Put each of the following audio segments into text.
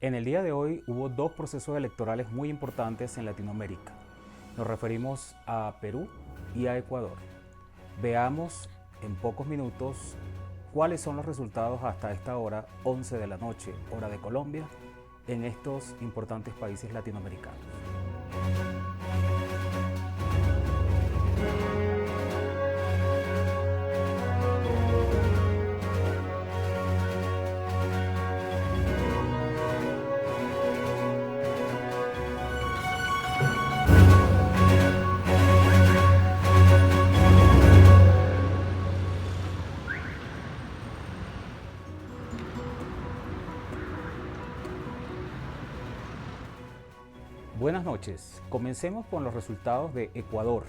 En el día de hoy hubo dos procesos electorales muy importantes en Latinoamérica. Nos referimos a Perú y a Ecuador. Veamos en pocos minutos cuáles son los resultados hasta esta hora, 11 de la noche, hora de Colombia, en estos importantes países latinoamericanos. Buenas noches. Comencemos con los resultados de Ecuador,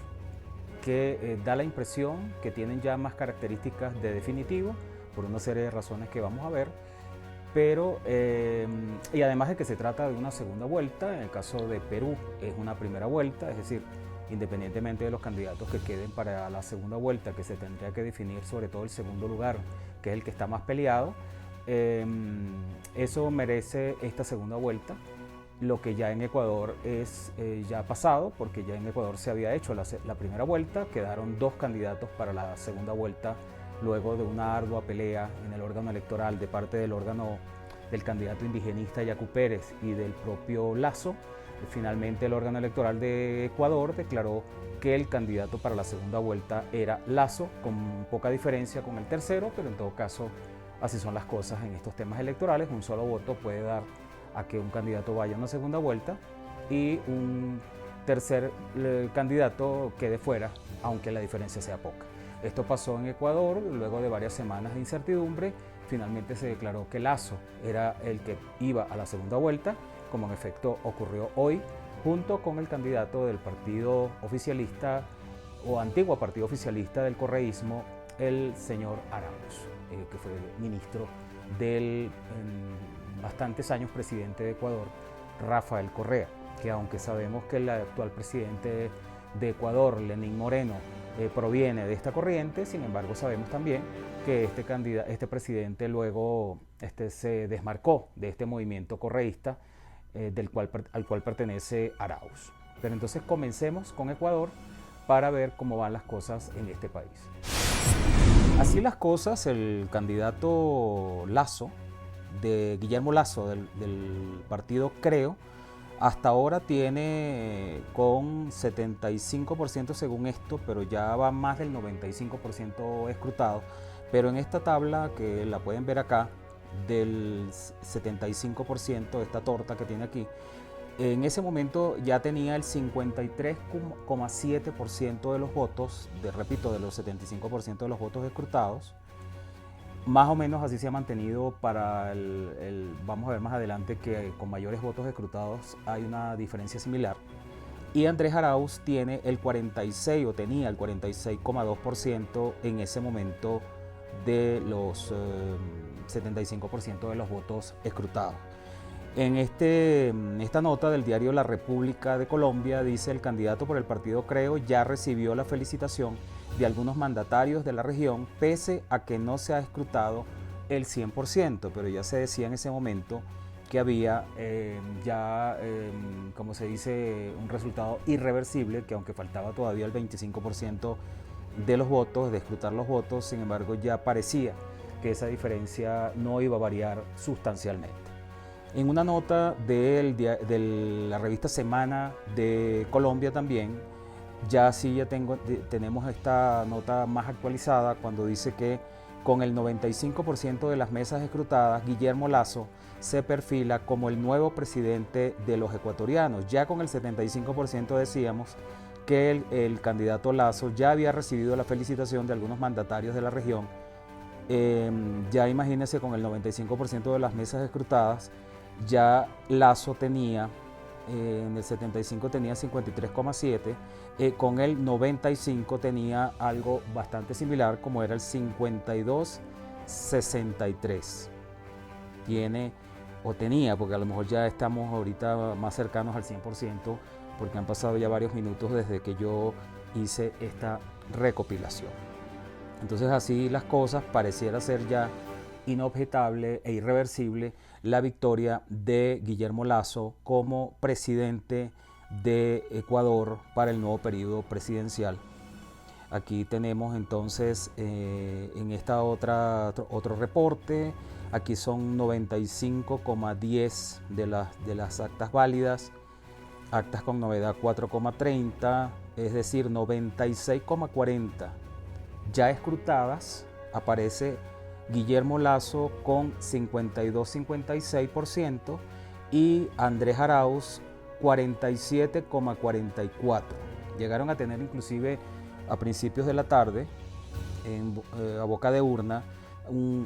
que da la impresión que tienen ya más características de definitivo, por una serie de razones que vamos a ver, pero y además de que se trata de una segunda vuelta. En el caso de Perú es una primera vuelta, es decir, independientemente de los candidatos que queden para la segunda vuelta, que se tendría que definir sobre todo el segundo lugar, que es el que está más peleado, eso merece esta segunda vuelta. Lo que ya en Ecuador es ya pasado, porque ya en Ecuador se había hecho la primera vuelta, quedaron dos candidatos para la segunda vuelta, luego de una ardua pelea en el órgano electoral de parte del órgano del candidato indigenista Yacu Pérez y del propio Lasso. Finalmente el órgano electoral de Ecuador declaró que el candidato para la segunda vuelta era Lasso, con poca diferencia con el tercero, pero en todo caso así son las cosas en estos temas electorales. Un solo voto puede dar a que un candidato vaya a una segunda vuelta y un tercer candidato quede fuera, aunque la diferencia sea poca. Esto pasó en Ecuador, luego de varias semanas de incertidumbre, finalmente se declaró que Lasso era el que iba a la segunda vuelta, como en efecto ocurrió hoy, junto con el candidato del partido oficialista o antiguo partido oficialista del correísmo, el señor Arauz, que fue ministro del bastantes años presidente de Ecuador, Rafael Correa, que aunque sabemos que el actual presidente de Ecuador, Lenín Moreno, proviene de esta corriente, sin embargo sabemos también que este presidente luego se desmarcó de este movimiento correísta al cual pertenece Arauz. Pero entonces comencemos con Ecuador para ver cómo van las cosas en este país. Así las cosas, el candidato Lasso, de Guillermo Lasso del partido Creo, hasta ahora tiene con 75% según esto, pero ya va más del 95% escrutado. Pero en esta tabla, que la pueden ver acá, del 75%, esta torta que tiene aquí, en ese momento ya tenía el 53,7% de los votos, repito, de los 75% de los votos escrutados. Más o menos así se ha mantenido para vamos a ver más adelante que con mayores votos escrutados hay una diferencia similar. Y Andrés Arauz tiene el 46 o tenía el 46,2% en ese momento de los 75% de los votos escrutados. En esta nota del diario La República de Colombia dice: el candidato por el partido Creo ya recibió la felicitación de algunos mandatarios de la región, pese a que no se ha escrutado el 100%, pero ya se decía en ese momento que había como se dice, un resultado irreversible, que aunque faltaba todavía el 25% de los votos, de escrutar los votos, sin embargo ya parecía que esa diferencia no iba a variar sustancialmente. En una nota de la revista Semana de Colombia también, ya tenemos esta nota más actualizada, cuando dice que con el 95% de las mesas escrutadas, Guillermo Lasso se perfila como el nuevo presidente de los ecuatorianos. Ya con el 75% decíamos que el candidato Lasso ya había recibido la felicitación de algunos mandatarios de la región. Ya imagínense, con el 95% de las mesas escrutadas, ya Lasso tenía, en el 75 tenía 53,7, con el 95 tenía algo bastante similar, como era el 52,63. Tenía, porque a lo mejor ya estamos ahorita más cercanos al 100%, porque han pasado ya varios minutos desde que yo hice esta recopilación. Entonces así las cosas, pareciera ser ya inobjetable e irreversible la victoria de Guillermo Lasso como presidente de Ecuador para el nuevo periodo presidencial. Aquí tenemos entonces en esta otro reporte, aquí son 95,10 de las actas válidas, actas con novedad 4,30, es decir, 96,40 ya escrutadas. Aparece Guillermo Lasso con 52,56% y Andrés Arauz 47,44%. Llegaron a tener inclusive a principios de la tarde, a boca de urna,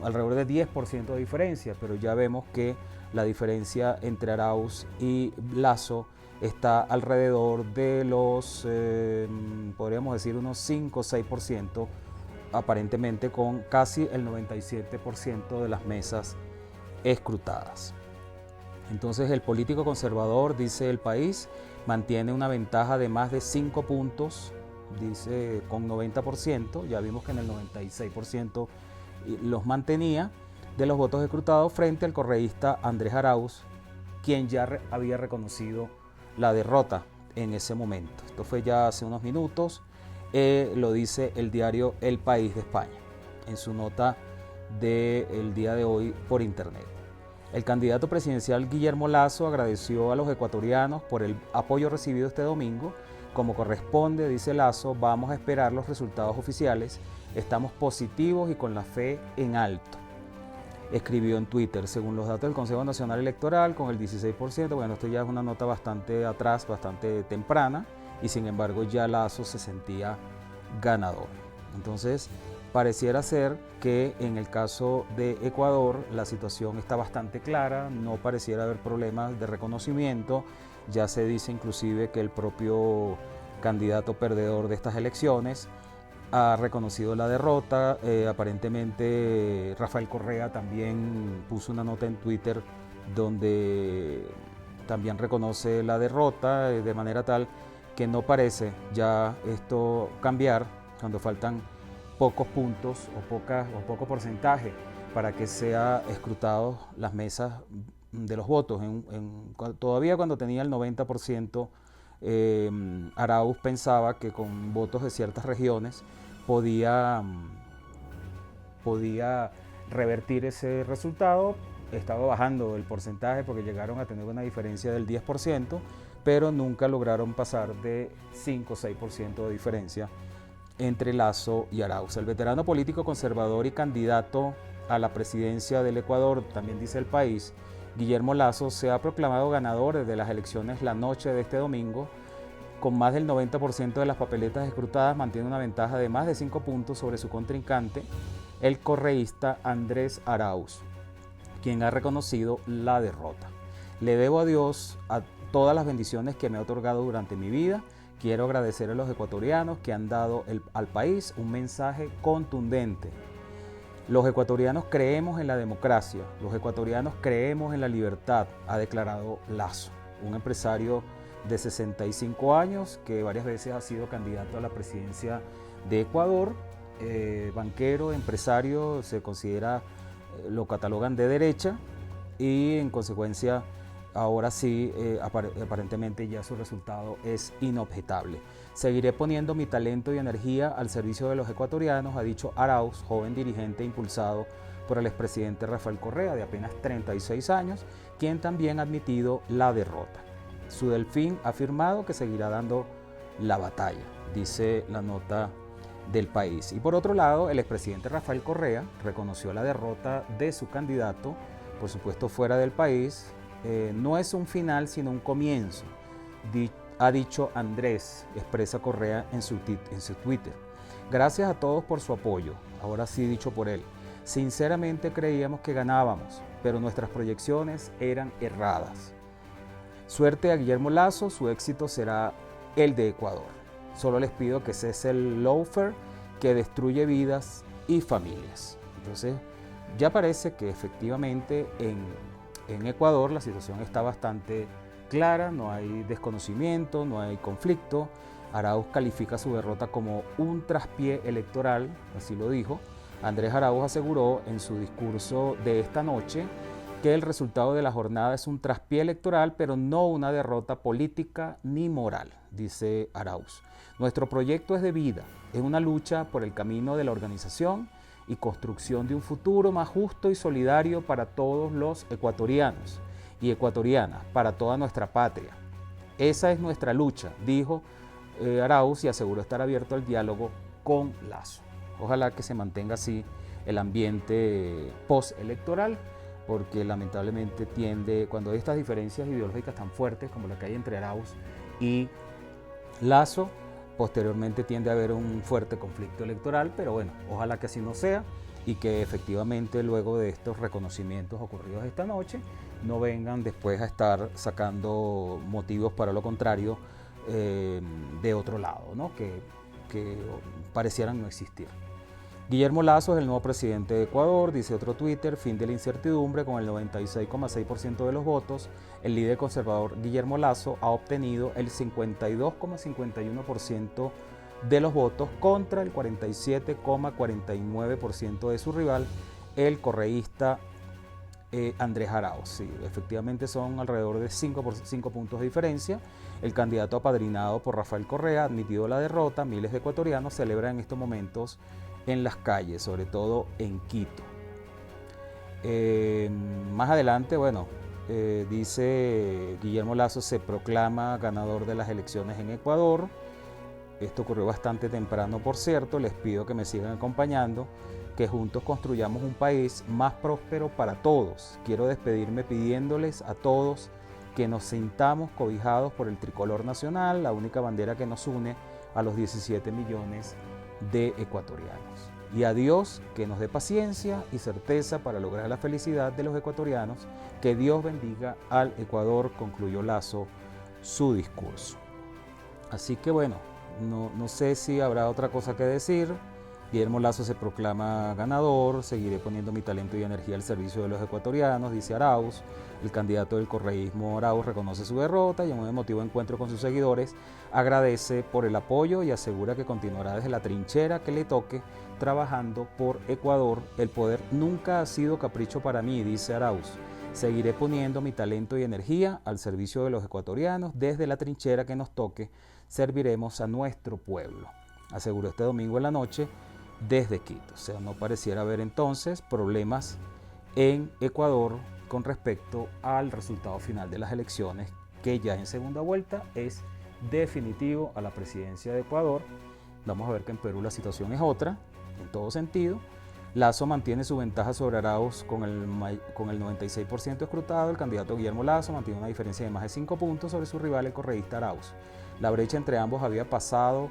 alrededor de 10% de diferencia, pero ya vemos que la diferencia entre Arauz y Lasso está alrededor de los, podríamos decir, unos 5 o 6%, aparentemente con casi el 97% de las mesas escrutadas. Entonces el político conservador, dice El País, mantiene una ventaja de más de 5 puntos, dice con 90%, ya vimos que en el 96% los mantenía de los votos escrutados frente al correísta Andrés Arauz, quien ya había reconocido la derrota en ese momento. Esto fue ya hace unos minutos, lo dice el diario El País de España en su nota del día de hoy por internet. El candidato presidencial Guillermo Lasso agradeció a los ecuatorianos por el apoyo recibido este domingo. Como corresponde, dice Lasso, vamos a esperar los resultados oficiales, estamos positivos y con la fe en alto. Escribió en Twitter, según los datos del Consejo Nacional Electoral, con el 16%, bueno, esto ya es una nota bastante atrás, bastante temprana, y sin embargo ya Lasso se sentía ganador. Entonces, pareciera ser que en el caso de Ecuador la situación está bastante clara, no pareciera haber problemas de reconocimiento, ya se dice inclusive que el propio candidato perdedor de estas elecciones ha reconocido la derrota. Aparentemente Rafael Correa también puso una nota en Twitter donde también reconoce la derrota, de manera tal que no parece ya esto cambiar cuando faltan pocos puntos o poco porcentaje para que sea escrutados las mesas de los votos. Todavía cuando tenía el 90%, Arauz pensaba que con votos de ciertas regiones podía revertir ese resultado. Estaba bajando el porcentaje porque llegaron a tener una diferencia del 10%, pero nunca lograron pasar de 5 o 6% de diferencia entre Lasso y Arauz. El veterano político conservador y candidato a la presidencia del Ecuador, también dice El País, Guillermo Lasso, se ha proclamado ganador de las elecciones la noche de este domingo. Con más del 90% de las papeletas escrutadas, mantiene una ventaja de más de 5 puntos sobre su contrincante, el correísta Andrés Arauz, quien ha reconocido la derrota. Le debo a Dios a todas las bendiciones que me ha otorgado durante mi vida. Quiero agradecer a los ecuatorianos que han dado al país un mensaje contundente. Los ecuatorianos creemos en la democracia, los ecuatorianos creemos en la libertad, ha declarado Lasso, un empresario de 65 años que varias veces ha sido candidato a la presidencia de Ecuador, banquero, empresario, se considera, lo catalogan de derecha y en consecuencia ahora sí, aparentemente ya su resultado es inobjetable. Seguiré poniendo mi talento y energía al servicio de los ecuatorianos, ha dicho Arauz, joven dirigente impulsado por el expresidente Rafael Correa, de apenas 36 años, quien también ha admitido la derrota. Su delfín ha afirmado que seguirá dando la batalla, dice la nota del País. Y por otro lado, el expresidente Rafael Correa reconoció la derrota de su candidato, por supuesto fuera del país. No es un final, sino un comienzo, ha dicho Andrés, expresa Correa en su Twitter. Gracias a todos por su apoyo, ahora sí dicho por él. Sinceramente creíamos que ganábamos, pero nuestras proyecciones eran erradas. Suerte a Guillermo Lasso, su éxito será el de Ecuador. Solo les pido que cese el lawfare que destruye vidas y familias. Entonces, ya parece que efectivamente en Ecuador la situación está bastante clara, no hay desconocimiento, no hay conflicto. Arauz califica su derrota como un traspié electoral, así lo dijo, Andrés Arauz aseguró en su discurso de esta noche que el resultado de la jornada es un traspié electoral, pero no una derrota política ni moral, dice Arauz. Nuestro proyecto es de vida, es una lucha por el camino de la organización y construcción de un futuro más justo y solidario para todos los ecuatorianos y ecuatorianas, para toda nuestra patria. Esa es nuestra lucha, dijo Arauz, y aseguró estar abierto al diálogo con Lasso. Ojalá que se mantenga así el ambiente postelectoral, porque lamentablemente tiende, cuando hay estas diferencias ideológicas tan fuertes como la que hay entre Arauz y Lasso, posteriormente tiende a haber un fuerte conflicto electoral, pero bueno, ojalá que así no sea y que efectivamente luego de estos reconocimientos ocurridos esta noche no vengan después a estar sacando motivos para lo contrario de otro lado, ¿no? que parecieran no existir. Guillermo Lasso es el nuevo presidente de Ecuador, dice otro Twitter, fin de la incertidumbre con el 96,6% de los votos. El líder conservador Guillermo Lasso ha obtenido el 52,51% de los votos contra el 47,49% de su rival, el correísta Andrés Arauz. Sí, efectivamente son alrededor de 5 puntos de diferencia. El candidato apadrinado por Rafael Correa ha admitido la derrota. Miles de ecuatorianos celebran en estos momentos en las calles, sobre todo en Quito. Más adelante, bueno, dice Guillermo Lasso se proclama ganador de las elecciones en Ecuador. Esto ocurrió bastante temprano, por cierto. Les pido que me sigan acompañando, que juntos construyamos un país más próspero para todos. Quiero despedirme pidiéndoles a todos que nos sintamos cobijados por el tricolor nacional, la única bandera que nos une a los 17 millones de ecuatorianos. Y a Dios que nos dé paciencia y certeza para lograr la felicidad de los ecuatorianos. Que Dios bendiga al Ecuador, concluyó Lasso su discurso. Así que bueno, no sé si habrá otra cosa que decir. Guillermo Lasso se proclama ganador, seguiré poniendo mi talento y energía al servicio de los ecuatorianos, dice Arauz. El candidato del correísmo Arauz reconoce su derrota y en un emotivo encuentro con sus seguidores agradece por el apoyo y asegura que continuará desde la trinchera que le toque trabajando por Ecuador. El poder nunca ha sido capricho para mí, dice Arauz. Seguiré poniendo mi talento y energía al servicio de los ecuatorianos. Desde la trinchera que nos toque serviremos a nuestro pueblo, aseguró este domingo en la noche desde Quito. O sea, no pareciera haber entonces problemas en Ecuador con respecto al resultado final de las elecciones, que ya en segunda vuelta es definitivo a la presidencia de Ecuador. Vamos a ver que en Perú la situación es otra, en todo sentido. Lasso mantiene su ventaja sobre Arauz con el 96% escrutado. El candidato Guillermo Lasso mantiene una diferencia de más de 5 puntos sobre su rival, el correísta Arauz. La brecha entre ambos había pasado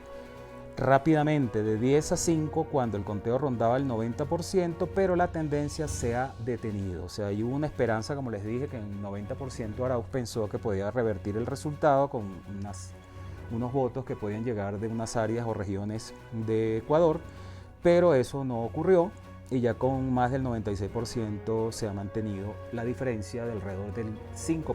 rápidamente de 10 a 5 cuando el conteo rondaba el 90%, pero la tendencia se ha detenido. O sea, hay una esperanza, como les dije, que en el 90% Arauz pensó que podía revertir el resultado con unos votos que podían llegar de unas áreas o regiones de Ecuador, pero eso no ocurrió y ya con más del 96% se ha mantenido la diferencia de alrededor del 5%.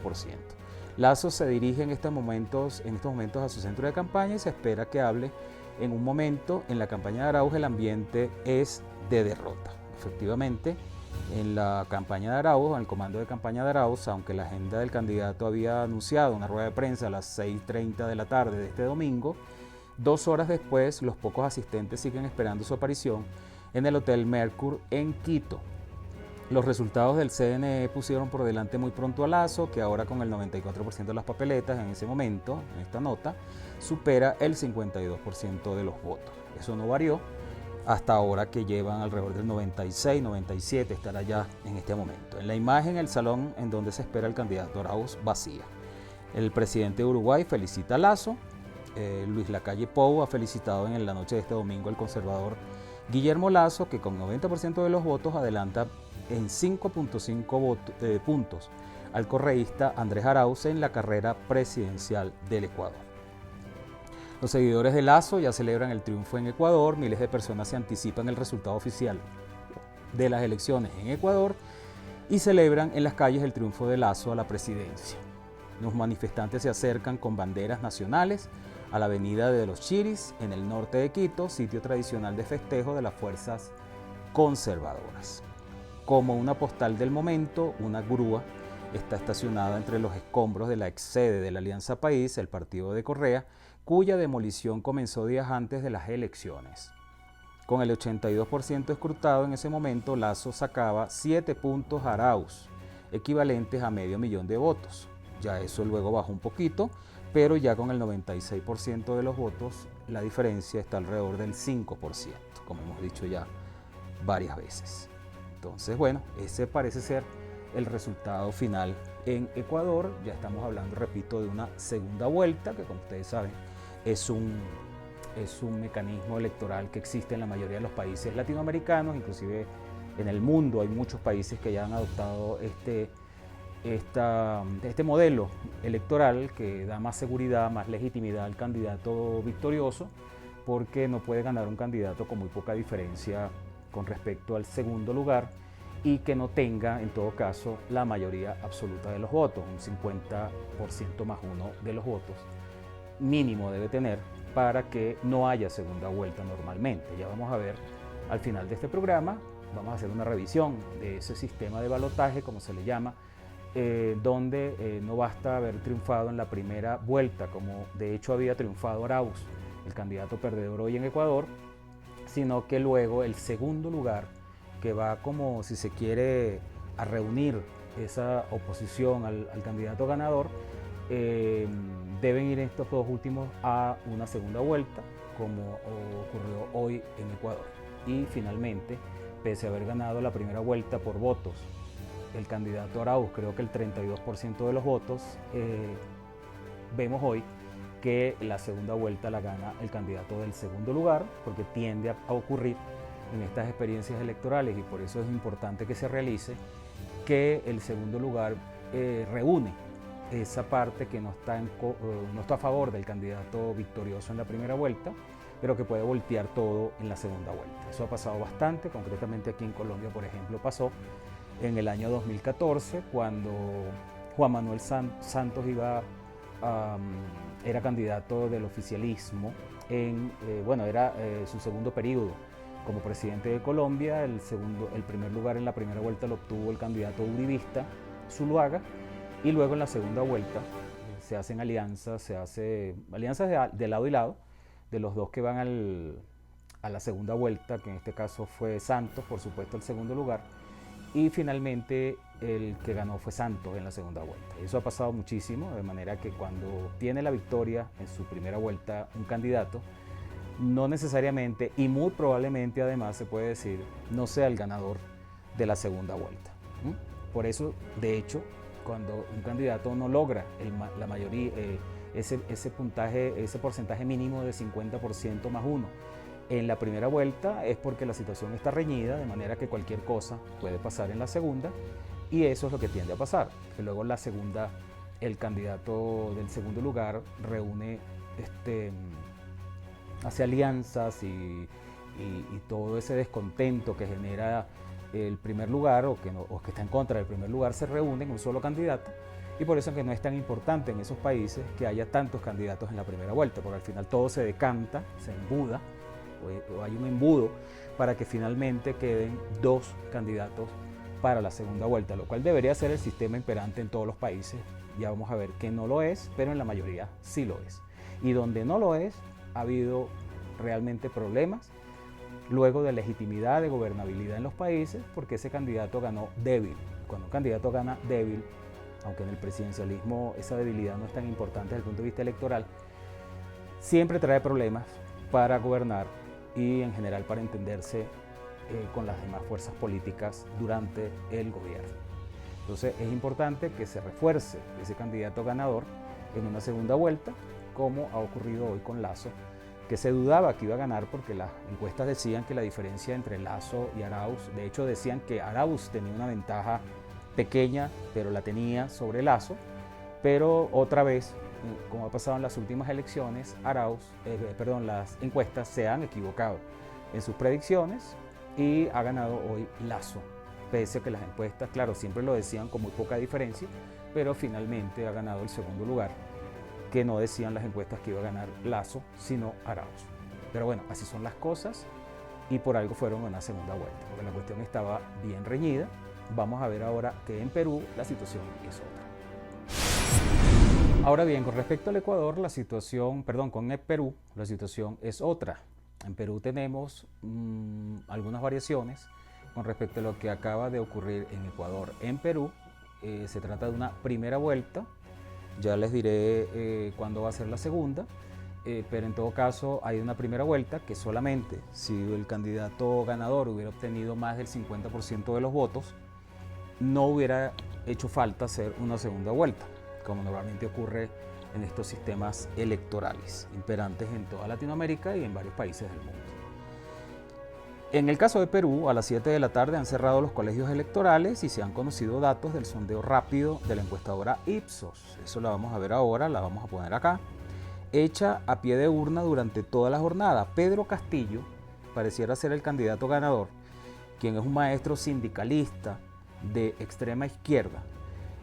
Lasso se dirige en estos momentos a su centro de campaña y se espera que hable en un momento. En la campaña de Arauz el ambiente es de derrota. Efectivamente, en la campaña de Arauz, en el comando de campaña de Arauz, aunque la agenda del candidato había anunciado una rueda de prensa a las 6:30 de la tarde de este domingo, 2 horas después los pocos asistentes siguen esperando su aparición en el Hotel Mercure en Quito. Los resultados del CNE pusieron por delante muy pronto a Lasso, que ahora con el 94% de las papeletas en ese momento, en esta nota, supera el 52% de los votos. Eso no varió hasta ahora, que llevan alrededor del 96, 97, estará ya en este momento. En la imagen, el salón en donde se espera el candidato Arauz vacía. El presidente de Uruguay felicita a Lasso. Luis Lacalle Pou ha felicitado en la noche de este domingo al conservador Guillermo Lasso, que con 90% de los votos adelanta en 5.5 puntos al correísta Andrés Arauz en la carrera presidencial del Ecuador. Los seguidores de Lasso ya celebran el triunfo en Ecuador. Miles de personas se anticipan el resultado oficial de las elecciones en Ecuador y celebran en las calles el triunfo de Lasso a la presidencia. Los manifestantes se acercan con banderas nacionales a la avenida de los Chiris, en el norte de Quito, sitio tradicional de festejo de las fuerzas conservadoras. Como una postal del momento, una grúa está estacionada entre los escombros de la ex sede de la Alianza País, el partido de Correa, cuya demolición comenzó días antes de las elecciones. Con el 82% escrutado en ese momento, Lasso sacaba 7 puntos a Arauz, equivalentes a medio millón de votos. Ya eso luego bajó un poquito, pero ya con el 96% de los votos, la diferencia está alrededor del 5%, como hemos dicho ya varias veces. Entonces, bueno, ese parece ser el resultado final en Ecuador. Ya estamos hablando, repito, de una segunda vuelta, que como ustedes saben, es un mecanismo electoral que existe en la mayoría de los países latinoamericanos, inclusive en el mundo hay muchos países que ya han adoptado este modelo electoral que da más seguridad, más legitimidad al candidato victorioso, porque no puede ganar un candidato con muy poca diferencia con respecto al segundo lugar y que no tenga, en todo caso, la mayoría absoluta de los votos, un 50% más uno de los votos mínimo debe tener para que no haya segunda vuelta normalmente. Ya vamos a ver al final de este programa, vamos a hacer una revisión de ese sistema de balotaje, como se le llama, donde no basta haber triunfado en la primera vuelta, como de hecho había triunfado Arauz, el candidato perdedor hoy en Ecuador, sino que luego el segundo lugar, que va como si se quiere a reunir esa oposición al candidato ganador, deben ir estos dos últimos a una segunda vuelta, como ocurrió hoy en Ecuador. Y finalmente, pese a haber ganado la primera vuelta por votos, el candidato Arauz, creo que el 32% de los votos, vemos hoy que la segunda vuelta la gana el candidato del segundo lugar, porque tiende a ocurrir en estas experiencias electorales, y por eso es importante que se realice, que el segundo lugar reúne esa parte que no está a favor del candidato victorioso en la primera vuelta, pero que puede voltear todo en la segunda vuelta. Eso ha pasado bastante, concretamente aquí en Colombia, por ejemplo, pasó en el año 2014, cuando Juan Manuel Santos era candidato del oficialismo, era su segundo periodo como presidente de Colombia. El primer lugar en la primera vuelta lo obtuvo el candidato uribista Zuluaga, y luego en la segunda vuelta se hacen alianzas, de lado y lado, de los dos que van a la segunda vuelta, que en este caso fue Santos, por supuesto, el segundo lugar, y finalmente el que ganó fue Santos en la segunda vuelta. Eso ha pasado muchísimo, de manera que cuando tiene la victoria en su primera vuelta un candidato, no necesariamente y muy probablemente además se puede decir no sea el ganador de la segunda vuelta. Por eso, de hecho, cuando un candidato no logra la mayoría, ese porcentaje mínimo de 50% más uno en la primera vuelta, es porque la situación está reñida, de manera que cualquier cosa puede pasar en la segunda, y eso es lo que tiende a pasar, que luego en la segunda el candidato del segundo lugar reúne hace alianzas y todo ese descontento que genera el primer lugar o que está en contra del primer lugar se reúne en un solo candidato, y por eso es que no es tan importante en esos países que haya tantos candidatos en la primera vuelta, porque al final todo se decanta, se embuda, o hay un embudo para que finalmente queden dos candidatos para la segunda vuelta, lo cual debería ser el sistema imperante en todos los países. Ya vamos a ver que no lo es, pero en la mayoría sí lo es. Y donde no lo es, ha habido realmente problemas luego de legitimidad, de gobernabilidad en los países, porque ese candidato ganó débil. Cuando un candidato gana débil, aunque en el presidencialismo esa debilidad no es tan importante desde el punto de vista electoral, siempre trae problemas para gobernar y en general para entenderse con las demás fuerzas políticas durante el gobierno. Entonces es importante que se refuerce ese candidato ganador en una segunda vuelta, como ha ocurrido hoy con Lasso, que se dudaba que iba a ganar porque las encuestas decían que la diferencia entre Lasso y Arauz, de hecho decían que Arauz tenía una ventaja pequeña, pero la tenía sobre Lasso, pero otra vez, como ha pasado en las últimas elecciones, las encuestas se han equivocado en sus predicciones y ha ganado hoy Lasso, pese a que las encuestas, claro, siempre lo decían con muy poca diferencia, pero finalmente ha ganado el segundo lugar, que no decían las encuestas que iba a ganar Lasso, sino Arauz. Pero bueno, así son las cosas. y por algo fueron a una segunda vuelta, porque la cuestión estaba bien reñida. Vamos a ver ahora que en Perú la situación es otra. Ahora bien, con respecto al Ecuador, con el Perú, la situación es otra. En Perú tenemos algunas variaciones con respecto a lo que acaba de ocurrir en Ecuador. En Perú se trata de una primera vuelta, ya les diré cuándo va a ser la segunda, pero en todo caso hay una primera vuelta que solamente si el candidato ganador hubiera obtenido más del 50% de los votos, no hubiera hecho falta hacer una segunda vuelta, como normalmente ocurre en estos sistemas electorales imperantes en toda Latinoamérica y en varios países del mundo. En el caso de Perú, a las 7 de la tarde han cerrado los colegios electorales y se han conocido datos del sondeo rápido de la encuestadora Ipsos. Eso la vamos a ver ahora, la vamos a poner acá. Hecha a pie de urna durante toda la jornada. Pedro Castillo pareciera ser el candidato ganador, quien es un maestro sindicalista de extrema izquierda.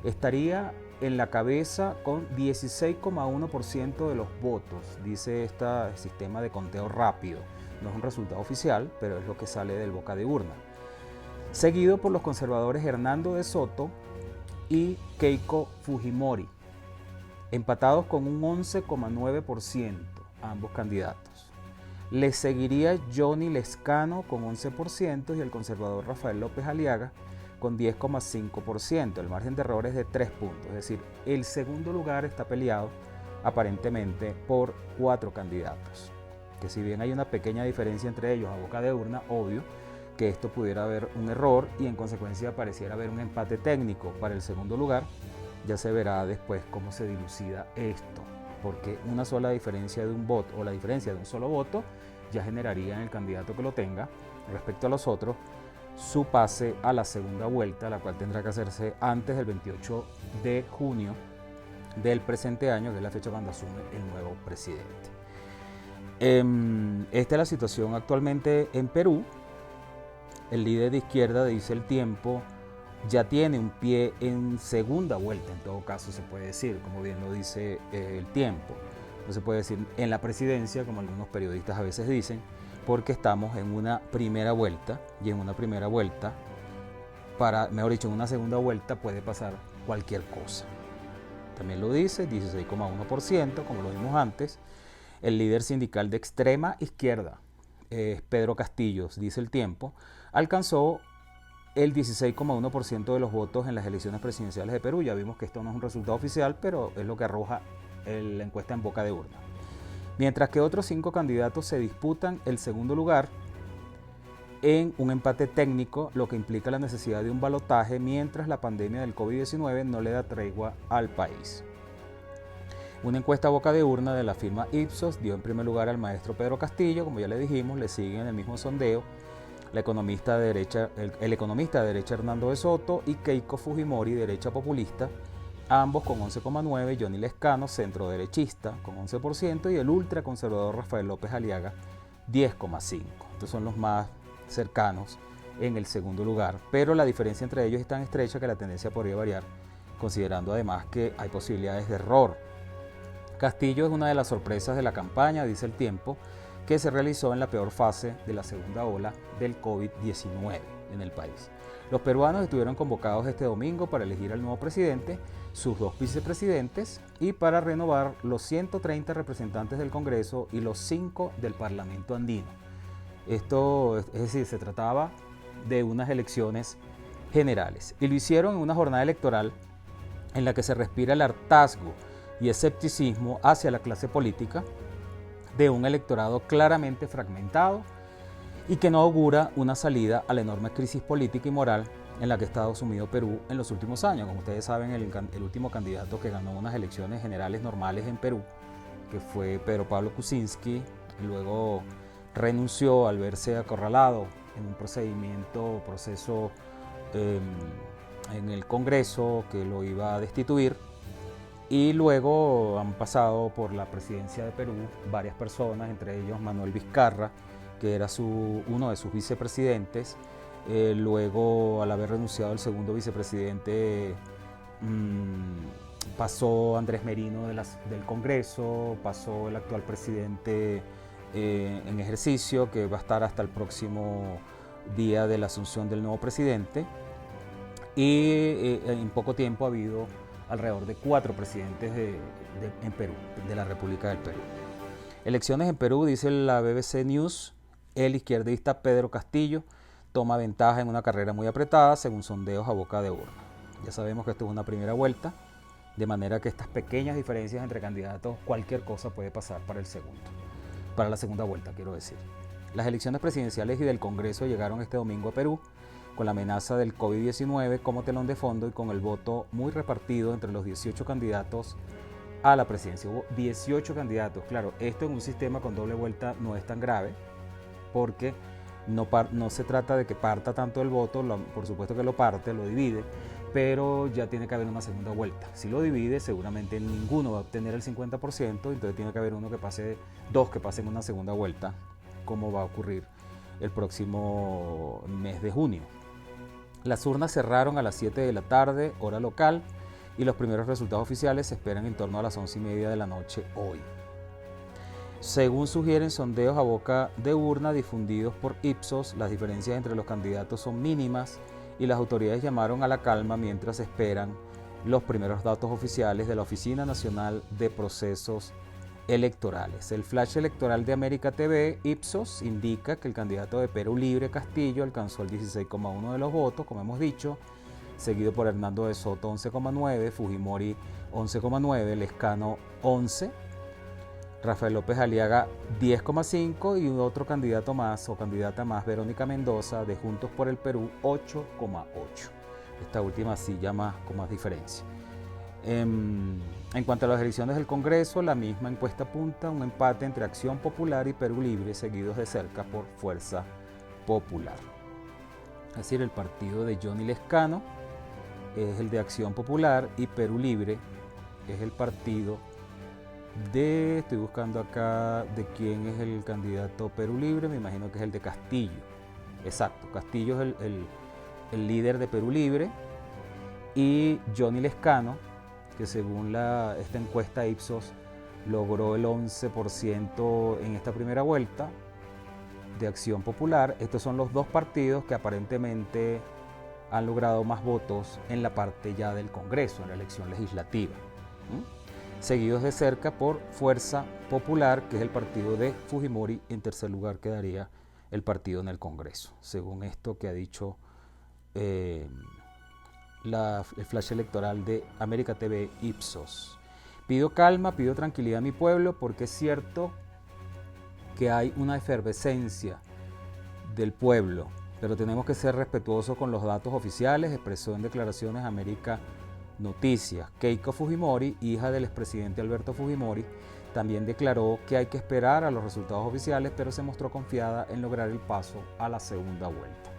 Estaría en la cabeza con 16,1% de los votos, dice este sistema de conteo rápido. No es un resultado oficial, pero es lo que sale del boca de urna. Seguido por los conservadores Hernando de Soto y Keiko Fujimori, empatados con un 11,9% ambos candidatos. Le seguiría Johnny Lescano con 11% y el conservador Rafael López Aliaga con 10,5%. El margen de error es de 3 puntos, es decir, el segundo lugar está peleado aparentemente por 4 candidatos. Que si bien hay una pequeña diferencia entre ellos a boca de urna, obvio que esto pudiera haber un error y en consecuencia pareciera haber un empate técnico para el segundo lugar. Ya se verá después cómo se dilucida esto, porque una sola diferencia de un voto o la diferencia de un solo voto ya generaría en el candidato que lo tenga respecto a los otros su pase a la segunda vuelta, la cual tendrá que hacerse antes del 28 de junio del presente año, que es la fecha cuando asume el nuevo presidente. Esta es la situación actualmente en Perú. El líder de izquierda, dice El Tiempo, ya tiene un pie en segunda vuelta, en todo caso se puede decir, como bien lo dice El Tiempo. No se puede decir en la presidencia, como algunos periodistas a veces dicen, porque estamos en una primera vuelta, y en una primera vuelta, en una segunda vuelta puede pasar cualquier cosa. También lo dice, 16,1%, como lo vimos antes. El líder sindical de extrema izquierda, Pedro Castillo, dice El Tiempo, alcanzó el 16,1% de los votos en las elecciones presidenciales de Perú. Ya vimos que esto no es un resultado oficial, pero es lo que arroja la encuesta en boca de urna. Mientras que otros 5 candidatos se disputan el segundo lugar en un empate técnico, lo que implica la necesidad de un balotaje mientras la pandemia del COVID-19 no le da tregua al país. Una encuesta a boca de urna de la firma Ipsos dio en primer lugar al maestro Pedro Castillo, como ya le dijimos, le siguen en el mismo sondeo el economista de derecha Hernando de Soto y Keiko Fujimori, derecha populista, ambos con 11,9%, Johnny Lescano, centro derechista, con 11%, y el ultraconservador Rafael López Aliaga, 10,5%. Estos son los más cercanos en el segundo lugar, pero la diferencia entre ellos es tan estrecha que la tendencia podría variar, considerando además que hay posibilidades de error. Castillo es una de las sorpresas de la campaña, dice El Tiempo, que se realizó en la peor fase de la segunda ola del COVID-19 en el país. Los peruanos estuvieron convocados este domingo para elegir al nuevo presidente, sus 2 vicepresidentes y para renovar los 130 representantes del Congreso y los 5 del Parlamento andino. Esto, es decir, se trataba de unas elecciones generales y lo hicieron en una jornada electoral en la que se respira el hartazgo y escepticismo hacia la clase política de un electorado claramente fragmentado y que no augura una salida a la enorme crisis política y moral en la que ha estado sumido Perú en los últimos años. Como ustedes saben, el último candidato que ganó unas elecciones generales normales en Perú, que fue Pedro Pablo Kuczynski, luego renunció al verse acorralado en un proceso en el Congreso que lo iba a destituir. Y luego han pasado por la presidencia de Perú varias personas, entre ellos Manuel Vizcarra, que era uno de sus vicepresidentes. Luego, al haber renunciado el segundo vicepresidente, pasó Andrés Merino del Congreso, pasó el actual presidente en ejercicio, que va a estar hasta el próximo día de la asunción del nuevo presidente. Y en poco tiempo ha habido alrededor de 4 presidentes en Perú, de la República del Perú. Elecciones en Perú, dice la BBC News, el izquierdista Pedro Castillo toma ventaja en una carrera muy apretada, según sondeos a boca de urna. Ya sabemos que esto es una primera vuelta, de manera que estas pequeñas diferencias entre candidatos, cualquier cosa puede pasar para la segunda vuelta, quiero decir. Las elecciones presidenciales y del Congreso llegaron este domingo a Perú, con la amenaza del COVID-19 como telón de fondo y con el voto muy repartido entre los 18 candidatos a la presidencia. Hubo 18 candidatos. Claro, esto en un sistema con doble vuelta no es tan grave, porque no se trata de que parta tanto el voto, por supuesto que lo parte, lo divide, pero ya tiene que haber una segunda vuelta. Si lo divide, seguramente ninguno va a obtener el 50%, entonces tiene que haber dos que pasen una segunda vuelta, como va a ocurrir el próximo mes de junio. Las urnas cerraron a las 7 de la tarde, hora local, y los primeros resultados oficiales se esperan en torno a las 11:30 de la noche hoy. Según sugieren sondeos a boca de urna difundidos por Ipsos, las diferencias entre los candidatos son mínimas y las autoridades llamaron a la calma mientras esperan los primeros datos oficiales de la Oficina Nacional de Procesos Electorales. El flash electoral de América TV, Ipsos, indica que el candidato de Perú Libre, Castillo, alcanzó el 16,1% de los votos, como hemos dicho, seguido por Hernando de Soto 11,9%, Fujimori 11,9%, Lescano 11%, Rafael López Aliaga 10,5% y otro candidato más o candidata más, Verónica Mendoza, de Juntos por el Perú, 8,8%. Esta última sí ya con más diferencia. En cuanto a las elecciones del Congreso, la misma encuesta apunta a un empate entre Acción Popular y Perú Libre, seguidos de cerca por Fuerza Popular. Es decir, el partido de Johnny Lescano es el de Acción Popular y Perú Libre es el partido estoy buscando acá de quién es el candidato Perú Libre, me imagino que es el de Castillo. Exacto, Castillo es el líder de Perú Libre, y Johnny Lescano, que según esta encuesta Ipsos logró el 11% en esta primera vuelta de Acción Popular. Estos son los dos partidos que aparentemente han logrado más votos en la parte ya del Congreso, en la elección legislativa. Seguidos de cerca por Fuerza Popular, que es el partido de Fujimori, y en tercer lugar quedaría el partido en el Congreso, según esto que ha dicho el flash electoral de América TV Ipsos. Pido calma, pido tranquilidad a mi pueblo, porque es cierto que hay una efervescencia del pueblo, pero tenemos que ser respetuosos con los datos oficiales, expresó en declaraciones América Noticias. Keiko Fujimori, hija del expresidente Alberto Fujimori, también declaró que hay que esperar a los resultados oficiales, pero se mostró confiada en lograr el paso a la segunda vuelta.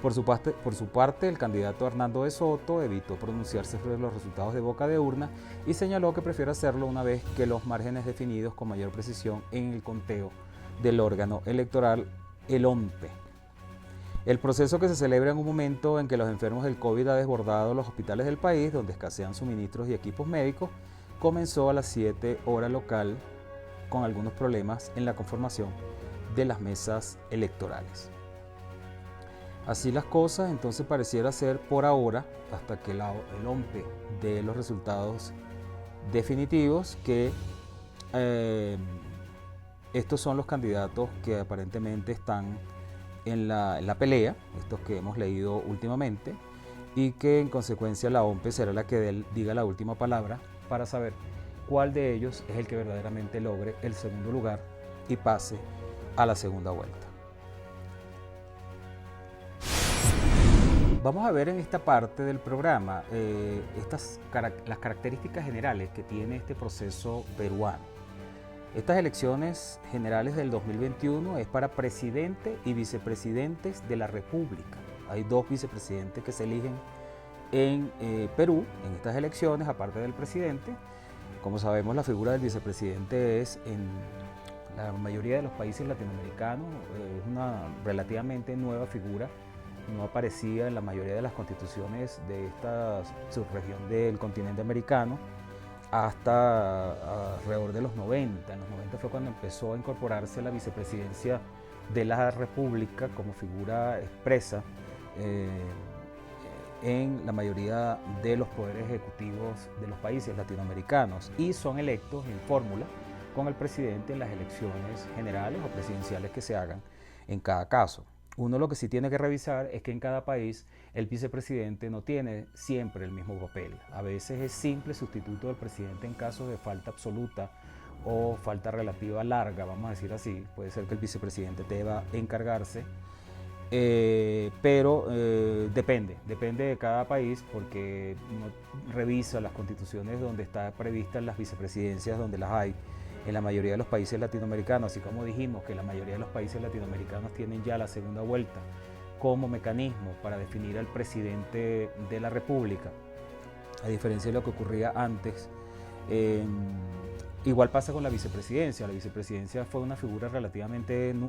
Por su parte, el candidato Hernando de Soto evitó pronunciarse sobre los resultados de boca de urna y señaló que prefiere hacerlo una vez que los márgenes definidos con mayor precisión en el conteo del órgano electoral, el OMPE. El proceso, que se celebra en un momento en que los enfermos del COVID ha desbordado los hospitales del país, donde escasean suministros y equipos médicos, comenzó a las 7 hora local, con algunos problemas en la conformación de las mesas electorales. Así las cosas, entonces pareciera ser por ahora, hasta que el OMPE dé los resultados definitivos, que estos son los candidatos que aparentemente están en la pelea, estos que hemos leído últimamente, y que en consecuencia la OMPE será la que diga la última palabra para saber cuál de ellos es el que verdaderamente logre el segundo lugar y pase a la segunda vuelta. Vamos a ver en esta parte del programa las características generales que tiene este proceso peruano. Estas elecciones generales del 2021 es para presidente y vicepresidentes de la República. Hay 2 vicepresidentes que se eligen en Perú en estas elecciones, aparte del presidente. Como sabemos, la figura del vicepresidente es en la mayoría de los países latinoamericanos, es una relativamente nueva figura. No aparecía en la mayoría de las constituciones de esta subregión del continente americano. hasta alrededor de los 90. En los 90 fue cuando empezó a incorporarse la vicepresidencia de la República como figura expresa eh, en la mayoría de los poderes ejecutivos de los países latinoamericanos y son electos en fórmula con el presidente en las elecciones generales o presidenciales que se hagan en cada caso. Uno lo que sí tiene que revisar es que en cada país el vicepresidente no tiene siempre el mismo papel. A veces es simple sustituto del presidente en casos de falta absoluta o falta relativa larga, vamos a decir así. Puede ser que el vicepresidente deba encargarse, pero depende de cada país porque uno revisa las constituciones donde está previstas las vicepresidencias, donde las hay en la mayoría de los países latinoamericanos, así como dijimos que la mayoría de los países latinoamericanos tienen ya la segunda vuelta como mecanismo para definir al presidente de la República, a diferencia de lo que ocurría antes. Igual pasa con la vicepresidencia. La vicepresidencia fue una figura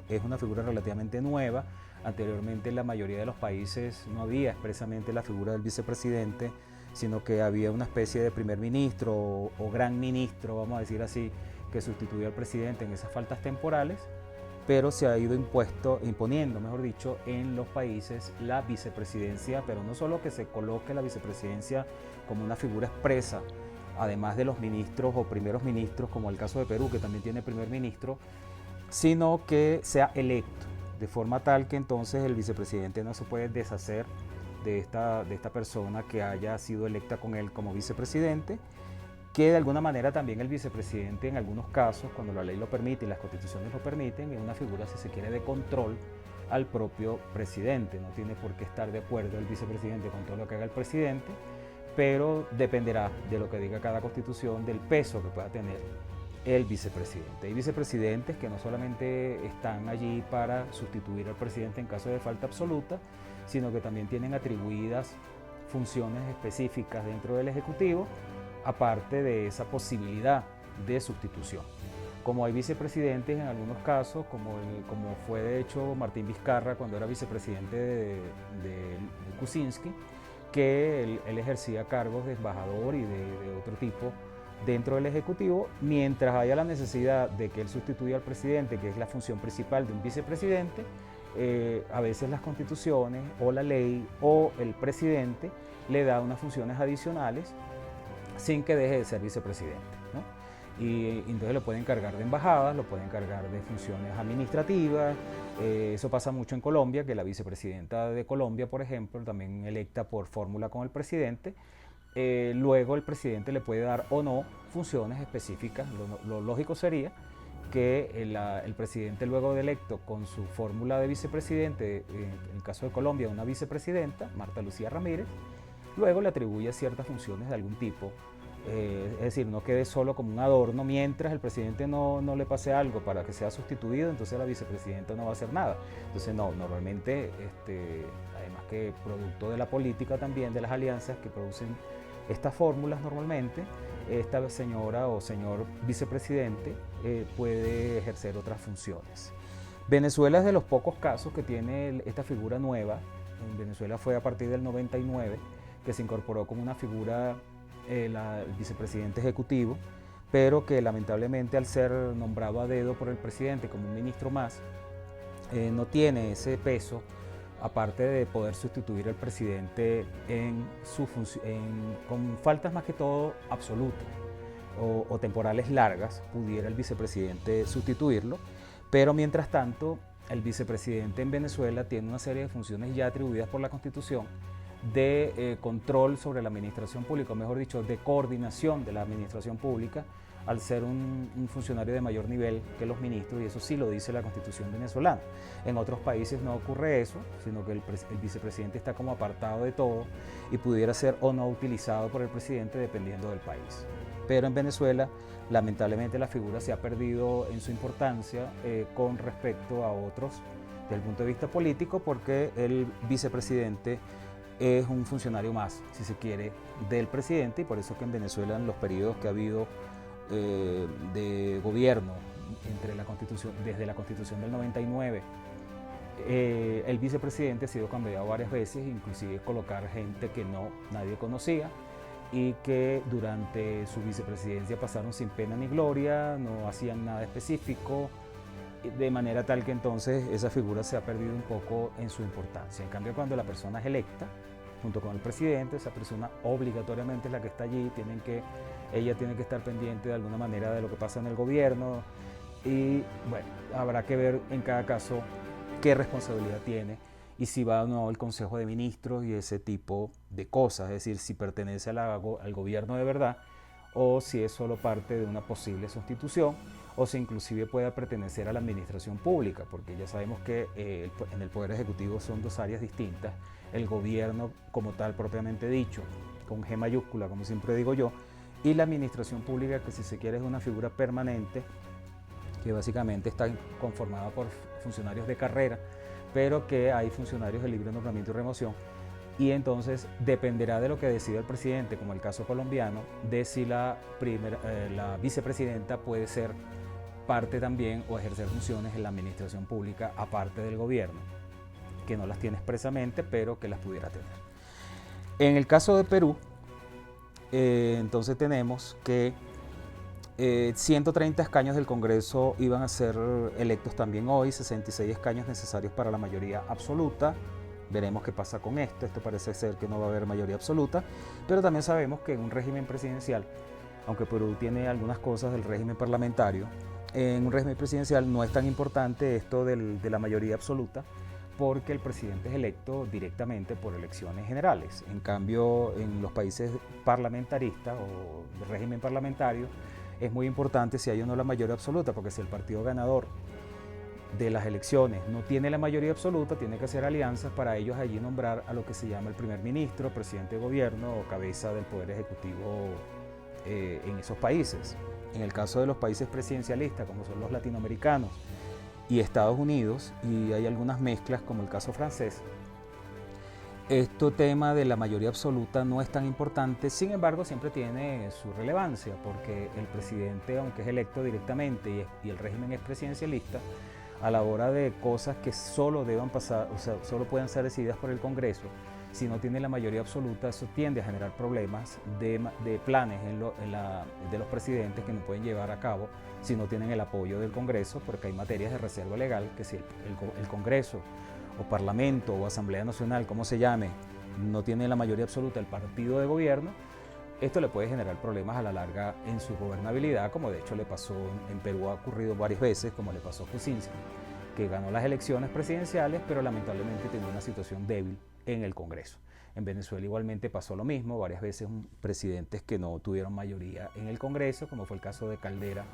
es una figura relativamente nueva. Anteriormente en la mayoría de los países no había expresamente la figura del vicepresidente, sino que había una especie de primer ministro o gran ministro, vamos a decir así, que sustituía al presidente en esas faltas temporales, pero se ha ido imponiendo, mejor dicho, en los países la vicepresidencia, pero no solo que se coloque la vicepresidencia como una figura expresa, además de los ministros o primeros ministros, como el caso de Perú, que también tiene primer ministro, sino que sea electo, de forma tal que entonces el vicepresidente no se puede deshacer de esta persona que haya sido electa con él como vicepresidente, que de alguna manera también el vicepresidente en algunos casos, cuando la ley lo permite y las constituciones lo permiten, es una figura, si se quiere, de control al propio presidente. No tiene por qué estar de acuerdo el vicepresidente con todo lo que haga el presidente, pero dependerá de lo que diga cada constitución, del peso que pueda tener el vicepresidente. Hay vicepresidentes que no solamente están allí para sustituir al presidente en caso de falta absoluta, sino que también tienen atribuidas funciones específicas dentro del Ejecutivo, aparte de esa posibilidad de sustitución. Como hay vicepresidentes en algunos casos, como fue de hecho Martín Vizcarra cuando era vicepresidente de Kuczynski, que él ejercía cargos de embajador y de otro tipo dentro del Ejecutivo, mientras haya la necesidad de que él sustituya al presidente, que es la función principal de un vicepresidente. A veces las constituciones o la ley o el presidente le da unas funciones adicionales sin que deje de ser vicepresidente, ¿no? Y entonces lo pueden encargar de embajadas, lo pueden encargar de funciones administrativas. Eso pasa mucho en Colombia, que la vicepresidenta de Colombia, por ejemplo, también electa por fórmula con el presidente, luego el presidente le puede dar o no funciones específicas. Lo lógico sería que el presidente luego de electo con su fórmula de vicepresidente, en el caso de Colombia una vicepresidenta, Marta Lucía Ramírez, luego le atribuye ciertas funciones de algún tipo, es decir, no quede solo como un adorno mientras el presidente no le pase algo para que sea sustituido, entonces la vicepresidenta no va a hacer nada. Entonces no, normalmente, además que producto de la política también, de las alianzas que producen estas fórmulas normalmente, esta señora o señor vicepresidente puede ejercer otras funciones. Venezuela es de los pocos casos que tiene esta figura nueva. En Venezuela fue a partir del 99 que se incorporó como una figura el vicepresidente ejecutivo, pero que lamentablemente al ser nombrado a dedo por el presidente como un ministro más, no tiene ese peso, aparte de poder sustituir al presidente con faltas más que todo absolutas o temporales largas, pudiera el vicepresidente sustituirlo, pero mientras tanto el vicepresidente en Venezuela tiene una serie de funciones ya atribuidas por la Constitución de control sobre la administración pública, o mejor dicho, de coordinación de la administración pública, al ser un funcionario de mayor nivel que los ministros, y eso sí lo dice la Constitución venezolana. En otros países no ocurre eso, sino que el vicepresidente está como apartado de todo y pudiera ser o no utilizado por el presidente dependiendo del país. Pero en Venezuela, lamentablemente, la figura se ha perdido en su importancia con respecto a otros desde el punto de vista político, porque el vicepresidente es un funcionario más, si se quiere, del presidente, y por eso que en Venezuela, en los periodos que ha habido de gobierno desde la Constitución del 99, el vicepresidente ha sido cambiado varias veces, inclusive colocar gente que nadie conocía, y que durante su vicepresidencia pasaron sin pena ni gloria, no hacían nada específico, de manera tal que entonces esa figura se ha perdido un poco en su importancia. En cambio, cuando la persona es electa, junto con el presidente, esa persona obligatoriamente es la que está allí, ella tiene que estar pendiente de alguna manera de lo que pasa en el gobierno y bueno, habrá que ver en cada caso qué responsabilidad tiene y si va o no al Consejo de Ministros y ese tipo de cosas, es decir, si pertenece al gobierno de verdad o si es solo parte de una posible sustitución o si inclusive pueda pertenecer a la administración pública, porque ya sabemos que en el Poder Ejecutivo son dos áreas distintas, el gobierno como tal propiamente dicho, con G mayúscula como siempre digo yo, y la administración pública que si se quiere es una figura permanente que básicamente está conformada por funcionarios de carrera, pero que hay funcionarios de libre nombramiento y remoción, y entonces dependerá de lo que decida el presidente, como el caso colombiano, de si la vicepresidenta puede ser parte también o ejercer funciones en la administración pública aparte del gobierno, que no las tiene expresamente, pero que las pudiera tener. En el caso de Perú, entonces tenemos que 130 escaños del Congreso iban a ser electos también hoy, 66 escaños necesarios para la mayoría absoluta. Veremos qué pasa con esto. Esto parece ser que no va a haber mayoría absoluta, pero también sabemos que en un régimen presidencial, aunque Perú tiene algunas cosas del régimen parlamentario, en un régimen presidencial no es tan importante esto de la mayoría absoluta, porque el presidente es electo directamente por elecciones generales. En cambio, en los países parlamentaristas o de régimen parlamentario, es muy importante si hay o no la mayoría absoluta, porque si el partido ganador de las elecciones no tiene la mayoría absoluta, tiene que hacer alianzas para ellos allí nombrar a lo que se llama el primer ministro, presidente de gobierno o cabeza del poder ejecutivo en esos países. En el caso de los países presidencialistas, como son los latinoamericanos y Estados Unidos, y hay algunas mezclas como el caso francés, este tema de la mayoría absoluta no es tan importante, sin embargo siempre tiene su relevancia, porque el presidente, aunque es electo directamente y el régimen es presidencialista, a la hora de cosas que solo deban pasar, o sea, solo pueden ser decididas por el Congreso, si no tiene la mayoría absoluta, eso tiende a generar problemas de planes de los presidentes que no pueden llevar a cabo si no tienen el apoyo del Congreso, porque hay materias de reserva legal que si el Congreso o Parlamento o Asamblea Nacional, como se llame, no tiene la mayoría absoluta el partido de gobierno, esto le puede generar problemas a la larga en su gobernabilidad, como de hecho le pasó en Perú, ha ocurrido varias veces, como le pasó a Kuczynski, que ganó las elecciones presidenciales, pero lamentablemente tenía una situación débil en el Congreso. En Venezuela igualmente pasó lo mismo, varias veces presidentes que no tuvieron mayoría en el Congreso, como fue el caso de Caldera,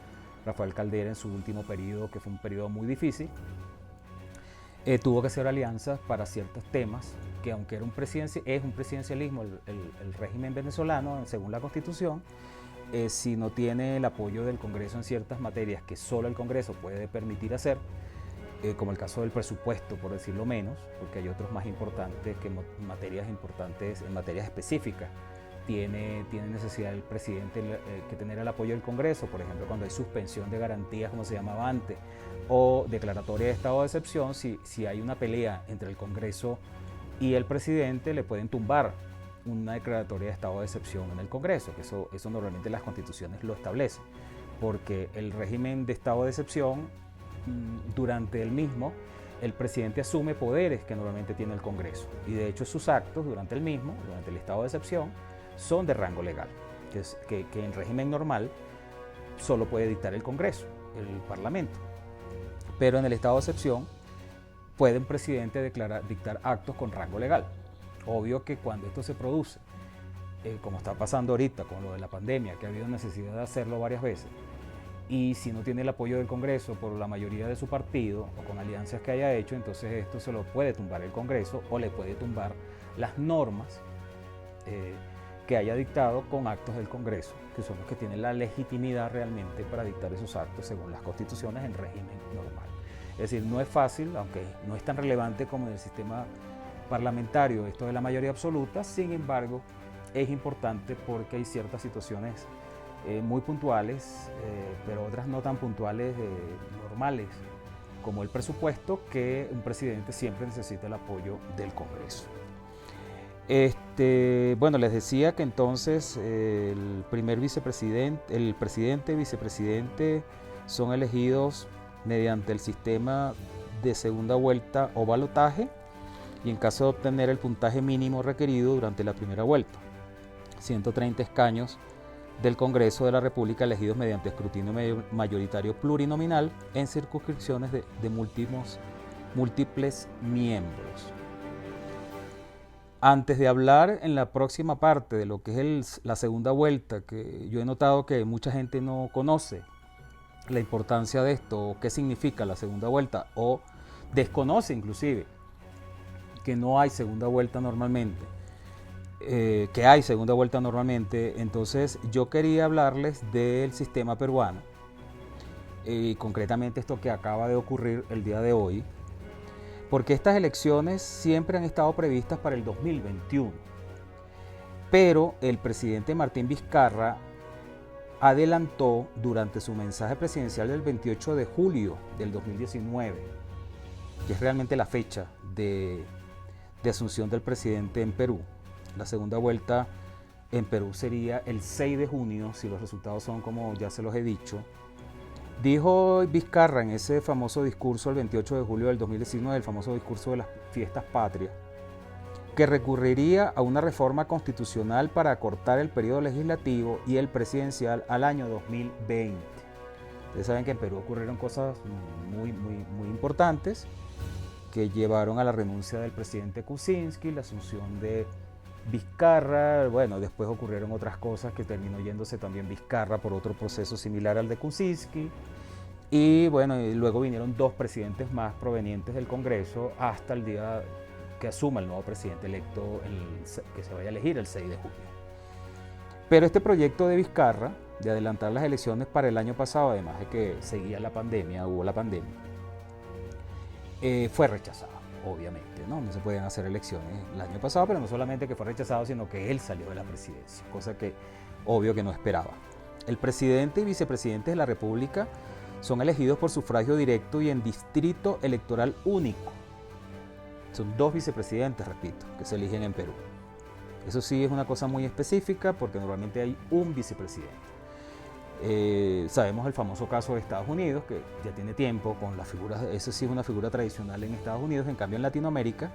Rafael Caldera en su último periodo, que fue un periodo muy difícil. Tuvo que hacer alianzas para ciertos temas, que aunque es un presidencialismo el régimen venezolano, según la Constitución, si no tiene el apoyo del Congreso en ciertas materias que solo el Congreso puede permitir hacer, como el caso del presupuesto, por decirlo menos, porque hay otros más importantes que materias importantes en materias específicas. Tiene necesidad el presidente que tener el apoyo del Congreso, por ejemplo, cuando hay suspensión de garantías, como se llamaba antes, o declaratoria de estado de excepción, si hay una pelea entre el Congreso y el presidente, le pueden tumbar una declaratoria de estado de excepción en el Congreso, que eso normalmente las constituciones lo establecen, porque el régimen de estado de excepción, durante el mismo, el presidente asume poderes que normalmente tiene el Congreso, y de hecho sus actos durante el estado de excepción, son de rango legal, que en régimen normal solo puede dictar el Congreso, el Parlamento, pero en el estado de excepción puede un presidente dictar actos con rango legal. Obvio que cuando esto se produce, como está pasando ahorita con lo de la pandemia, que ha habido necesidad de hacerlo varias veces, y si no tiene el apoyo del Congreso por la mayoría de su partido o con alianzas que haya hecho, entonces esto se lo puede tumbar el Congreso o le puede tumbar las normas que haya dictado con actos del Congreso, que son los que tienen la legitimidad realmente para dictar esos actos según las constituciones en régimen normal. Es decir, no es fácil, aunque no es tan relevante como en el sistema parlamentario esto de la mayoría absoluta, sin embargo es importante porque hay ciertas situaciones muy puntuales, pero otras no tan puntuales, normales, como el presupuesto, que un presidente siempre necesita el apoyo del Congreso. Bueno, les decía que entonces el presidente y vicepresidente son elegidos mediante el sistema de segunda vuelta o balotaje y en caso de obtener el puntaje mínimo requerido durante la primera vuelta. 130 escaños del Congreso de la República elegidos mediante escrutinio mayoritario plurinominal en circunscripciones de múltiples miembros. Antes de hablar en la próxima parte de lo que es la segunda vuelta, que yo he notado que mucha gente no conoce la importancia de esto, o qué significa la segunda vuelta, o desconoce inclusive que no hay segunda vuelta normalmente, que hay segunda vuelta normalmente, entonces yo quería hablarles del sistema peruano, y concretamente esto que acaba de ocurrir el día de hoy, porque estas elecciones siempre han estado previstas para el 2021, pero el presidente Martín Vizcarra adelantó durante su mensaje presidencial del 28 de julio del 2019, que es realmente la fecha de asunción del presidente en Perú. La segunda vuelta en Perú sería el 6 de junio, si los resultados son como ya se los he dicho. Dijo Vizcarra en ese famoso discurso el 28 de julio del 2019, el famoso discurso de las fiestas patrias, que recurriría a una reforma constitucional para acortar el periodo legislativo y el presidencial al año 2020. Ustedes saben que en Perú ocurrieron cosas muy importantes que llevaron a la renuncia del presidente Kuczynski, la asunción de Vizcarra. Bueno, después ocurrieron otras cosas que terminó yéndose también Vizcarra por otro proceso similar al de Kuczynski. Y bueno, y luego vinieron dos presidentes más provenientes del Congreso hasta el día que asuma el nuevo presidente electo, que se vaya a elegir el 6 de julio. Pero este proyecto de Vizcarra, de adelantar las elecciones para el año pasado, además de que seguía la pandemia, hubo la pandemia, fue rechazado, obviamente, ¿no? No se podían hacer elecciones el año pasado, pero no solamente que fue rechazado, sino que él salió de la presidencia, cosa que obvio que no esperaba. El presidente y vicepresidente de la República son elegidos por sufragio directo y en distrito electoral único. Son dos vicepresidentes, repito, que se eligen en Perú. Eso sí es una cosa muy específica porque normalmente hay un vicepresidente. Sabemos el famoso caso de Estados Unidos, que ya tiene tiempo con las figuras, eso sí es una figura tradicional en Estados Unidos, en cambio en Latinoamérica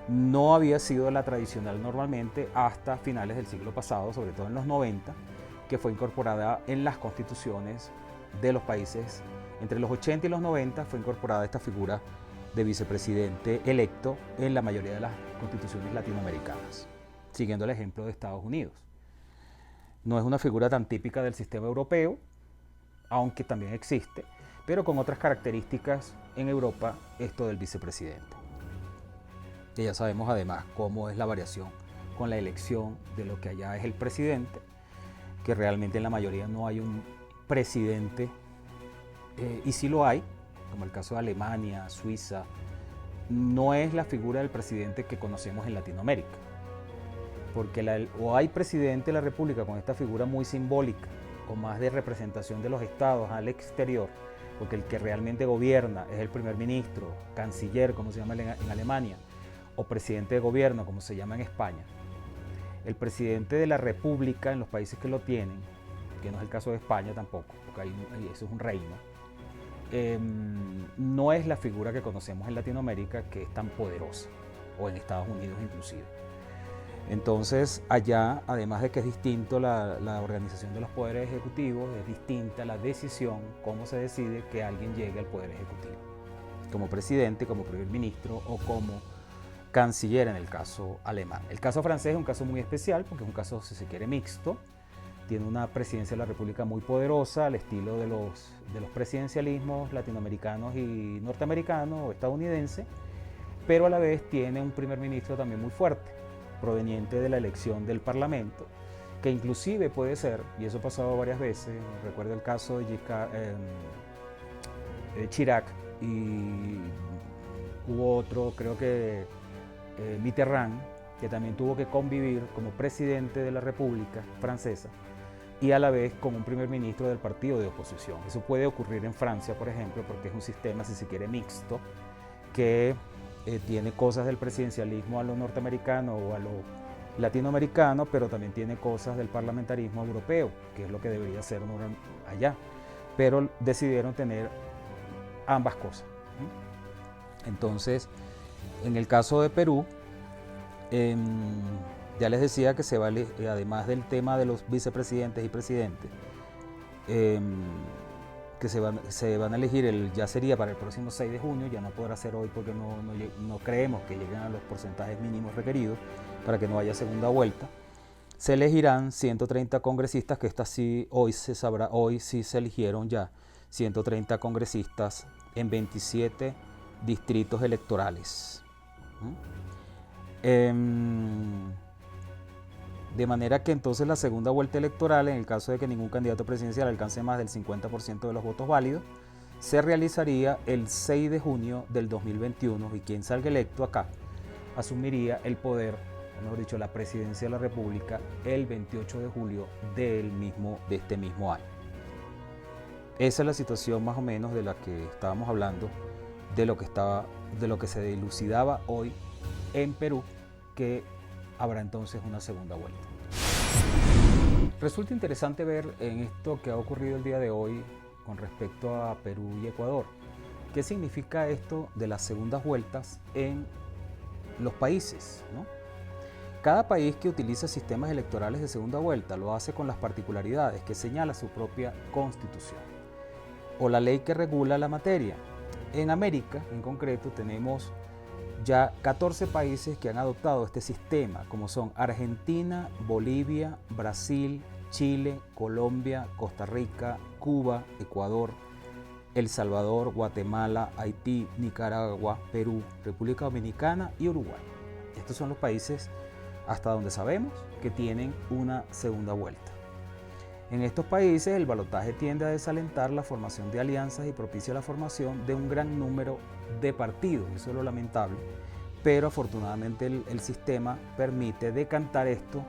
no había sido la tradicional normalmente hasta finales del siglo pasado, sobre todo en los 90, que fue incorporada en las constituciones de los países. Entre los 80 y los 90 fue incorporada esta figura de vicepresidente electo en la mayoría de las constituciones latinoamericanas, siguiendo el ejemplo de Estados Unidos. No es una figura tan típica del sistema europeo, aunque también existe, pero con otras características en Europa, esto del vicepresidente. Y ya sabemos además cómo es la variación con la elección de lo que allá es el presidente, que realmente en la mayoría no hay un presidente, y sí lo hay, como el caso de Alemania, Suiza, no es la figura del presidente que conocemos en Latinoamérica, porque o hay presidente de la República con esta figura muy simbólica o más de representación de los estados al exterior, porque el que realmente gobierna es el primer ministro, canciller, como se llama en Alemania, o presidente de gobierno, como se llama en España. El presidente de la República en los países que lo tienen, que no es el caso de España tampoco, porque eso es un reino, no es la figura que conocemos en Latinoamérica, que es tan poderosa, o en Estados Unidos inclusive. Entonces allá, además de que es distinto la organización de los poderes ejecutivos, es distinta la decisión, cómo se decide que alguien llegue al poder ejecutivo, como presidente, como primer ministro o como canciller en el caso alemán. El caso francés es un caso muy especial porque es un caso, si se quiere, mixto. Tiene una presidencia de la República muy poderosa, al estilo de los presidencialismos latinoamericanos y norteamericanos o estadounidenses, pero a la vez tiene un primer ministro también muy fuerte, proveniente de la elección del Parlamento, que inclusive puede ser, y eso ha pasado varias veces, recuerdo el caso de Chirac, y hubo otro, creo que Mitterrand, que también tuvo que convivir como presidente de la República Francesa y a la vez como un primer ministro del partido de oposición. Eso puede ocurrir en Francia, por ejemplo, porque es un sistema, si se quiere, mixto, que tiene cosas del presidencialismo a lo norteamericano o latinoamericano, pero también tiene cosas del parlamentarismo europeo, que es lo que debería ser allá. Pero decidieron tener ambas cosas. Entonces, en el caso de Perú, ya les decía que se vale, además del tema de los vicepresidentes y presidentes, que se van a elegir, ya sería para el próximo 6 de junio, ya no podrá ser hoy porque no creemos que lleguen a los porcentajes mínimos requeridos para que no haya segunda vuelta. Se elegirán 130 congresistas, que hoy se sabrá, hoy sí se eligieron ya 130 congresistas en 27 distritos electorales. De manera que entonces la segunda vuelta electoral, en el caso de que ningún candidato presidencial alcance más del 50% de los votos válidos, se realizaría el 6 de junio del 2021 y quien salga electo acá asumiría el poder, mejor dicho, la presidencia de la República el 28 de julio de este mismo año. Esa es la situación más o menos de la que estábamos hablando, de lo que se dilucidaba hoy en Perú, que habrá entonces una segunda vuelta. Resulta interesante ver en esto que ha ocurrido el día de hoy con respecto a Perú y Ecuador. ¿Qué significa esto de las segundas vueltas en los países, ¿no? Cada país que utiliza sistemas electorales de segunda vuelta lo hace con las particularidades que señala su propia constitución o la ley que regula la materia. En América, en concreto, tenemos ya 14 países que han adoptado este sistema, como son Argentina, Bolivia, Brasil, Chile, Colombia, Costa Rica, Cuba, Ecuador, El Salvador, Guatemala, Haití, Nicaragua, Perú, República Dominicana y Uruguay. Estos son los países, hasta donde sabemos, que tienen una segunda vuelta. En estos países el balotaje tiende a desalentar la formación de alianzas y propicia la formación de un gran número de partidos, eso es lo lamentable, pero afortunadamente el sistema permite decantar esto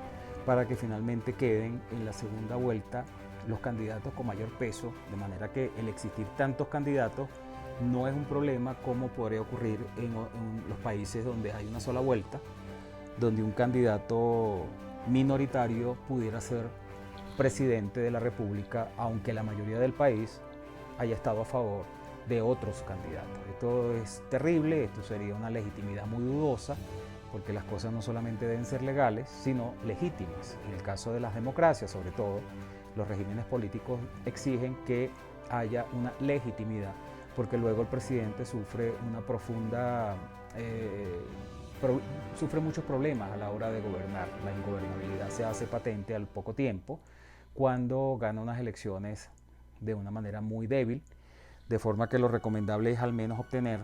para que finalmente queden en la segunda vuelta los candidatos con mayor peso, de manera que el existir tantos candidatos no es un problema como podría ocurrir en los países donde hay una sola vuelta, donde un candidato minoritario pudiera ser presidente de la República, aunque la mayoría del país haya estado a favor de otros candidatos. Esto es terrible, esto sería una legitimidad muy dudosa, porque las cosas no solamente deben ser legales, sino legítimas. En el caso de las democracias, sobre todo, los regímenes políticos exigen que haya una legitimidad, porque luego el presidente sufre sufre muchos problemas a la hora de gobernar. La ingobernabilidad se hace patente al poco tiempo, cuando gana unas elecciones de una manera muy débil, de forma que lo recomendable es al menos obtener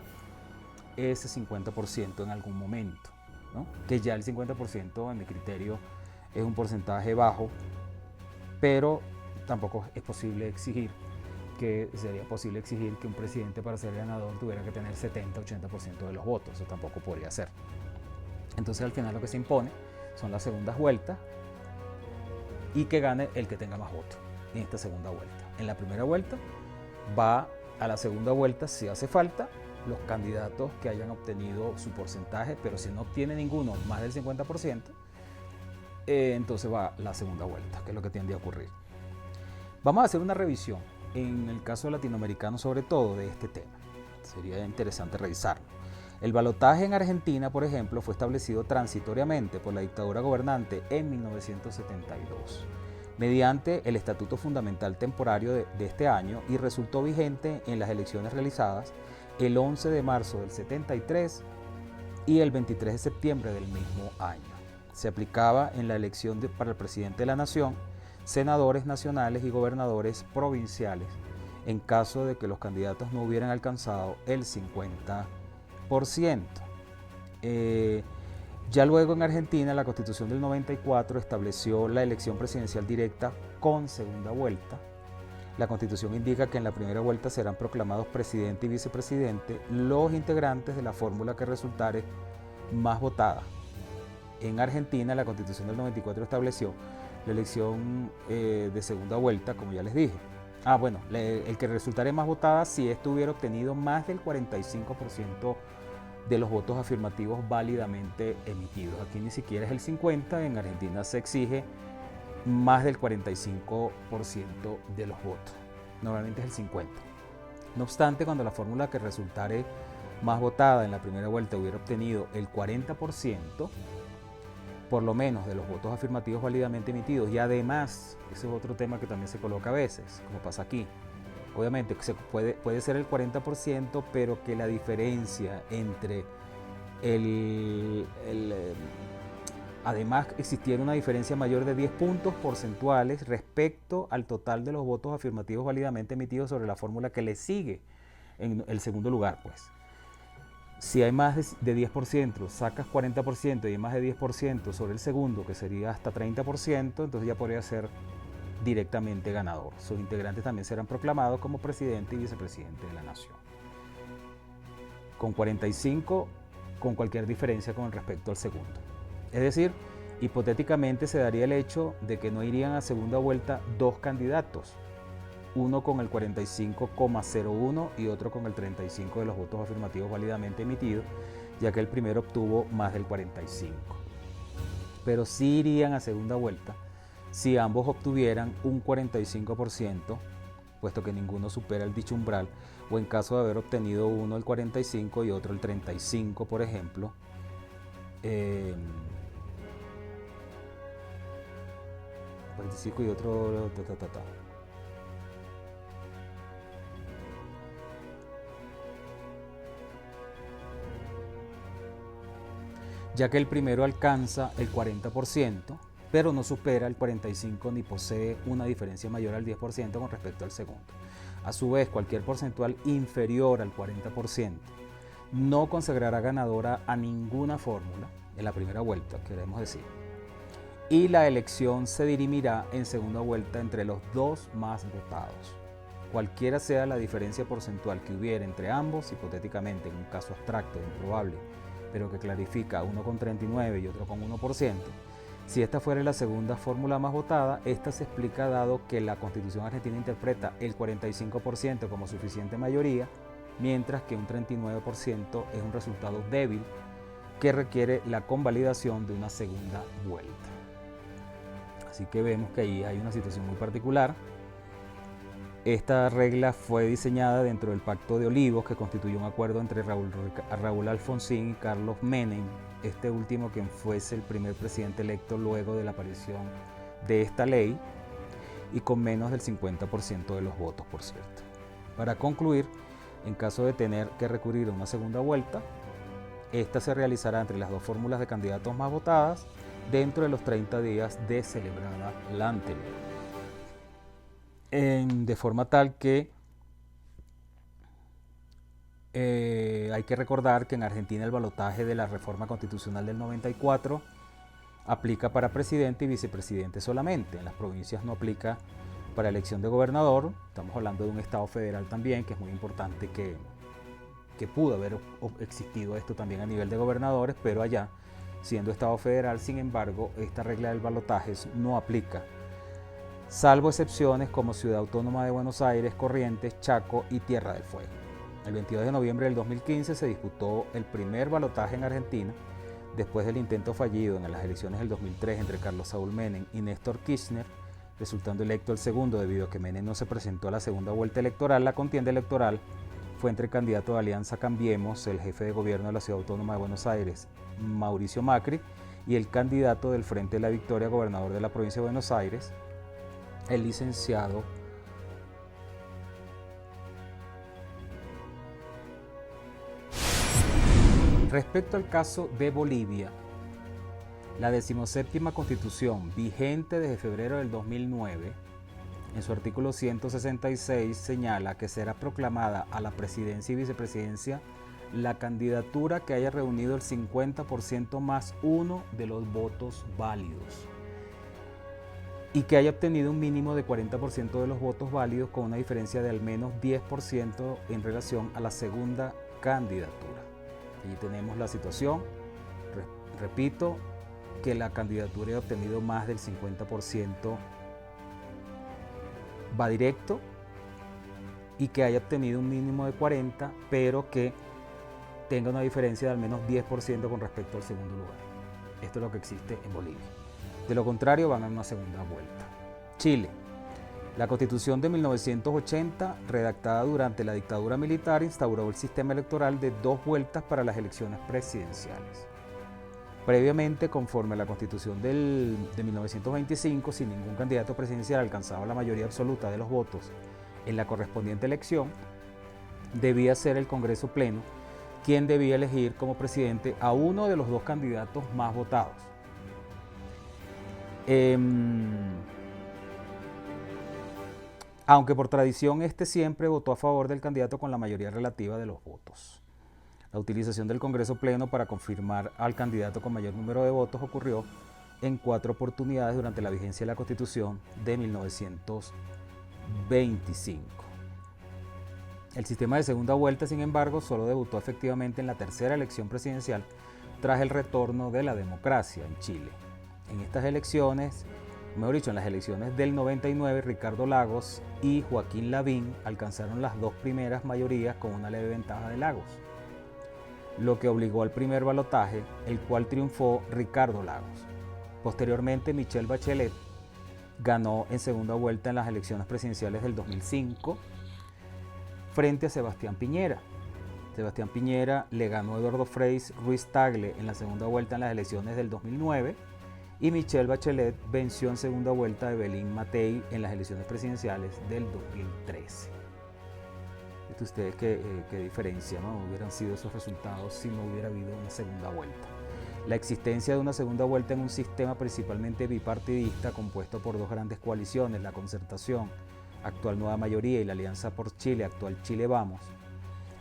ese 50% en algún momento, ¿no? Que ya el 50% en mi criterio es un porcentaje bajo, pero tampoco sería posible exigir que un presidente para ser ganador tuviera que tener 70-80% de los votos, eso tampoco podría ser. Entonces al final lo que se impone son las segundas vueltas y que gane el que tenga más votos en esta segunda vuelta. En la primera vuelta va a la segunda vuelta, si hace falta, los candidatos que hayan obtenido su porcentaje, pero si no obtiene ninguno más del 50%, entonces va la segunda vuelta, que es lo que tiende a ocurrir. Vamos a hacer una revisión, en el caso latinoamericano sobre todo, de este tema. Sería interesante revisarlo. El balotaje en Argentina, por ejemplo, fue establecido transitoriamente por la dictadura gobernante en 1972, mediante el Estatuto Fundamental Temporario de este año, y resultó vigente en las elecciones realizadas el 11 de marzo del 73 y el 23 de septiembre del mismo año. Se aplicaba en la elección para el presidente de la nación, senadores nacionales y gobernadores provinciales, en caso de que los candidatos no hubieran alcanzado el 50%. Ya luego en Argentina la Constitución del 94 estableció la elección presidencial directa con segunda vuelta. La Constitución indica que en la primera vuelta serán proclamados presidente y vicepresidente los integrantes de la fórmula que resultare más votada. En Argentina la Constitución del 94 estableció la elección de segunda vuelta, como ya les dije. El que resultare más votada si esto hubiera obtenido más del 45% de los votos afirmativos válidamente emitidos. Aquí ni siquiera es el 50%, en Argentina se exige más del 45% de los votos. Normalmente es el 50%. No obstante, cuando la fórmula que resultare más votada en la primera vuelta hubiera obtenido el 40%, por lo menos, de los votos afirmativos válidamente emitidos, y además, ese es otro tema que también se coloca a veces, como pasa aquí, obviamente puede ser el 40%, pero que la diferencia entre además existiera una diferencia mayor de 10 puntos porcentuales respecto al total de los votos afirmativos válidamente emitidos sobre la fórmula que le sigue en el segundo lugar, pues. Si hay más de 10%, sacas 40% y hay más de 10% sobre el segundo, que sería hasta 30%, entonces ya podría ser directamente ganador. Sus integrantes también serán proclamados como presidente y vicepresidente de la nación. Con 45, con cualquier diferencia con respecto al segundo. Es decir, hipotéticamente se daría el hecho de que no irían a segunda vuelta dos candidatos, uno con el 45,01 y otro con el 35 de los votos afirmativos válidamente emitidos, ya que el primero obtuvo más del 45. Pero sí irían a segunda vuelta si ambos obtuvieran un 45%, puesto que ninguno supera el dicho umbral, o en caso de haber obtenido uno el 45 y otro el 35, por ejemplo, y otro ya que el primero alcanza el 40%, pero no supera el 45% ni posee una diferencia mayor al 10% con respecto al segundo. A su vez, cualquier porcentual inferior al 40% no consagrará ganadora a ninguna fórmula en la primera vuelta, queremos decir, y la elección se dirimirá en segunda vuelta entre los dos más votados. Cualquiera sea la diferencia porcentual que hubiera entre ambos, hipotéticamente en un caso abstracto e improbable, pero que clarifica uno con 39 y otro con 1%, si esta fuera la segunda fórmula más votada, esta se explica dado que la Constitución argentina interpreta el 45% como suficiente mayoría, mientras que un 39% es un resultado débil que requiere la convalidación de una segunda vuelta. Así que vemos que ahí hay una situación muy particular. Esta regla fue diseñada dentro del Pacto de Olivos, que constituyó un acuerdo entre Raúl Alfonsín y Carlos Menem, este último quien fuese el primer presidente electo luego de la aparición de esta ley, y con menos del 50% de los votos, por cierto. Para concluir, en caso de tener que recurrir a una segunda vuelta, esta se realizará entre las dos fórmulas de candidatos más votadas dentro de los 30 días de celebrada la anterior. De forma tal que hay que recordar que en Argentina el balotaje de la reforma constitucional del 94 aplica para presidente y vicepresidente solamente. En las provincias no aplica para elección de gobernador. Estamos hablando de un estado federal también, que es muy importante que pudo haber existido esto también a nivel de gobernadores, pero allá, siendo estado federal, sin embargo, esta regla del balotaje no aplica, salvo excepciones como Ciudad Autónoma de Buenos Aires, Corrientes, Chaco y Tierra del Fuego. El 22 de noviembre del 2015 se disputó el primer balotaje en Argentina, después del intento fallido en las elecciones del 2003 entre Carlos Saúl Menem y Néstor Kirchner, resultando electo el segundo debido a que Menem no se presentó a la segunda vuelta electoral. La contienda electoral fue entre el candidato de Alianza Cambiemos, el jefe de gobierno de la Ciudad Autónoma de Buenos Aires, Mauricio Macri, y el candidato del Frente de la Victoria, gobernador de la provincia de Buenos Aires, el licenciado Respecto al caso de Bolivia, la 17ª Constitución, vigente desde febrero del 2009, en su artículo 166 señala que será proclamada a la presidencia y vicepresidencia la candidatura que haya reunido el 50% más uno de los votos válidos y que haya obtenido un mínimo de 40% de los votos válidos con una diferencia de al menos 10% en relación a la segunda candidatura. Allí tenemos la situación, repito, que la candidatura haya obtenido más del 50% va directo y que haya obtenido un mínimo de 40, pero que tenga una diferencia de al menos 10% con respecto al segundo lugar. Esto es lo que existe en Bolivia. De lo contrario, van a una segunda vuelta. Chile. La Constitución de 1980, redactada durante la dictadura militar, instauró el sistema electoral de 2 vueltas para las elecciones presidenciales. Previamente, conforme a la Constitución de 1925, si ningún candidato presidencial alcanzaba la mayoría absoluta de los votos en la correspondiente elección, debía ser el Congreso Pleno quien debía elegir como presidente a uno de los 2 candidatos más votados. Aunque por tradición este siempre votó a favor del candidato con la mayoría relativa de los votos. La utilización del Congreso Pleno para confirmar al candidato con mayor número de votos ocurrió en 4 oportunidades durante la vigencia de la Constitución de 1925. El sistema de segunda vuelta, sin embargo, solo debutó efectivamente en la tercera elección presidencial tras el retorno de la democracia en Chile. En estas elecciones, mejor dicho, en las elecciones del 99, Ricardo Lagos y Joaquín Lavín alcanzaron las 2 primeras mayorías con una leve ventaja de Lagos, lo que obligó al primer balotaje, el cual triunfó Ricardo Lagos. Posteriormente, Michelle Bachelet ganó en segunda vuelta en las elecciones presidenciales del 2005 frente a Sebastián Piñera. Sebastián Piñera le ganó a Eduardo Frei Ruiz Tagle en la segunda vuelta en las elecciones del 2009 y Michelle Bachelet venció en segunda vuelta a Evelyn Matei en las elecciones presidenciales del 2013. ¿Viste ustedes qué diferencia, ¿no? Hubieran sido esos resultados si no hubiera habido una segunda vuelta? La existencia de una segunda vuelta en un sistema principalmente bipartidista compuesto por 2 grandes coaliciones, la Concertación, actual Nueva Mayoría, y la Alianza por Chile, actual Chile Vamos,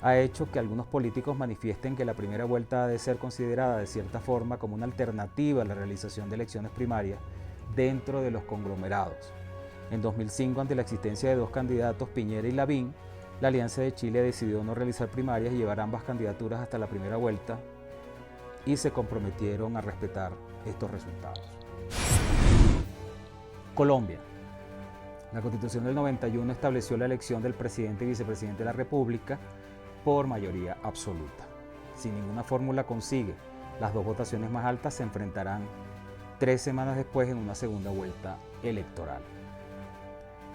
ha hecho que algunos políticos manifiesten que la primera vuelta ha de ser considerada de cierta forma como una alternativa a la realización de elecciones primarias dentro de los conglomerados. En 2005, ante la existencia de 2 candidatos, Piñera y Lavín, la Alianza de Chile decidió no realizar primarias y llevar ambas candidaturas hasta la primera vuelta y se comprometieron a respetar estos resultados. Colombia. La Constitución del 91 estableció la elección del presidente y vicepresidente de la República por mayoría absoluta. Si ninguna fórmula consigue las 2 votaciones más altas, se enfrentarán 3 semanas después en una segunda vuelta electoral.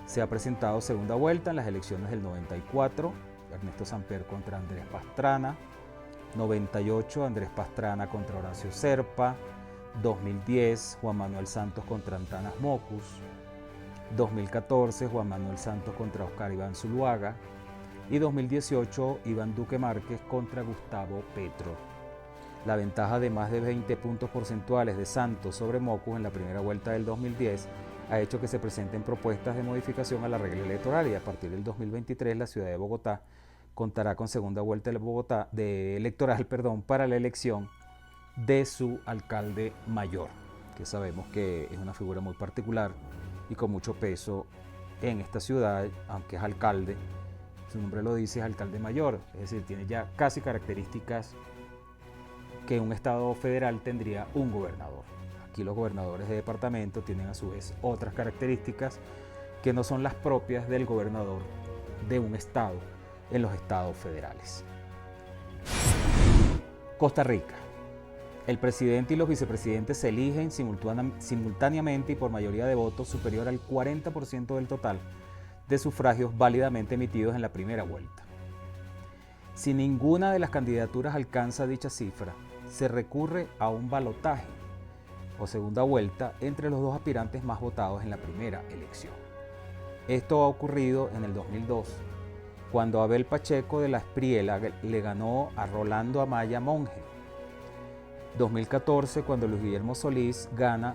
Se ha presentado segunda vuelta en las elecciones del 94, Ernesto Samper contra Andrés Pastrana, 98, Andrés Pastrana contra Horacio Serpa, 2010, Juan Manuel Santos contra Antanas Mockus, 2014, Juan Manuel Santos contra Oscar Iván Zuluaga y 2018, Iván Duque Márquez contra Gustavo Petro. La ventaja de más de 20 puntos porcentuales de Santos sobre Mockus en la primera vuelta del 2010 ha hecho que se presenten propuestas de modificación a la regla electoral y a partir del 2023 la ciudad de Bogotá contará con segunda vuelta electoral para la elección de su alcalde mayor, que sabemos que es una figura muy particular y con mucho peso en esta ciudad, aunque es alcalde, su nombre lo dice, es alcalde mayor, es decir, tiene ya casi características que un estado federal tendría un gobernador. Aquí los gobernadores de departamento tienen a su vez otras características que no son las propias del gobernador de un estado en los estados federales. Costa Rica. El presidente y los vicepresidentes se eligen simultáneamente y por mayoría de votos superior al 40% del total de sufragios válidamente emitidos en la primera vuelta. Si ninguna de las candidaturas alcanza dicha cifra, se recurre a un balotaje o segunda vuelta entre los 2 aspirantes más votados en la primera elección. Esto ha ocurrido en el 2002, cuando Abel Pacheco de la Espriella le ganó a Rolando Amaya Monge. 2014, cuando Luis Guillermo Solís gana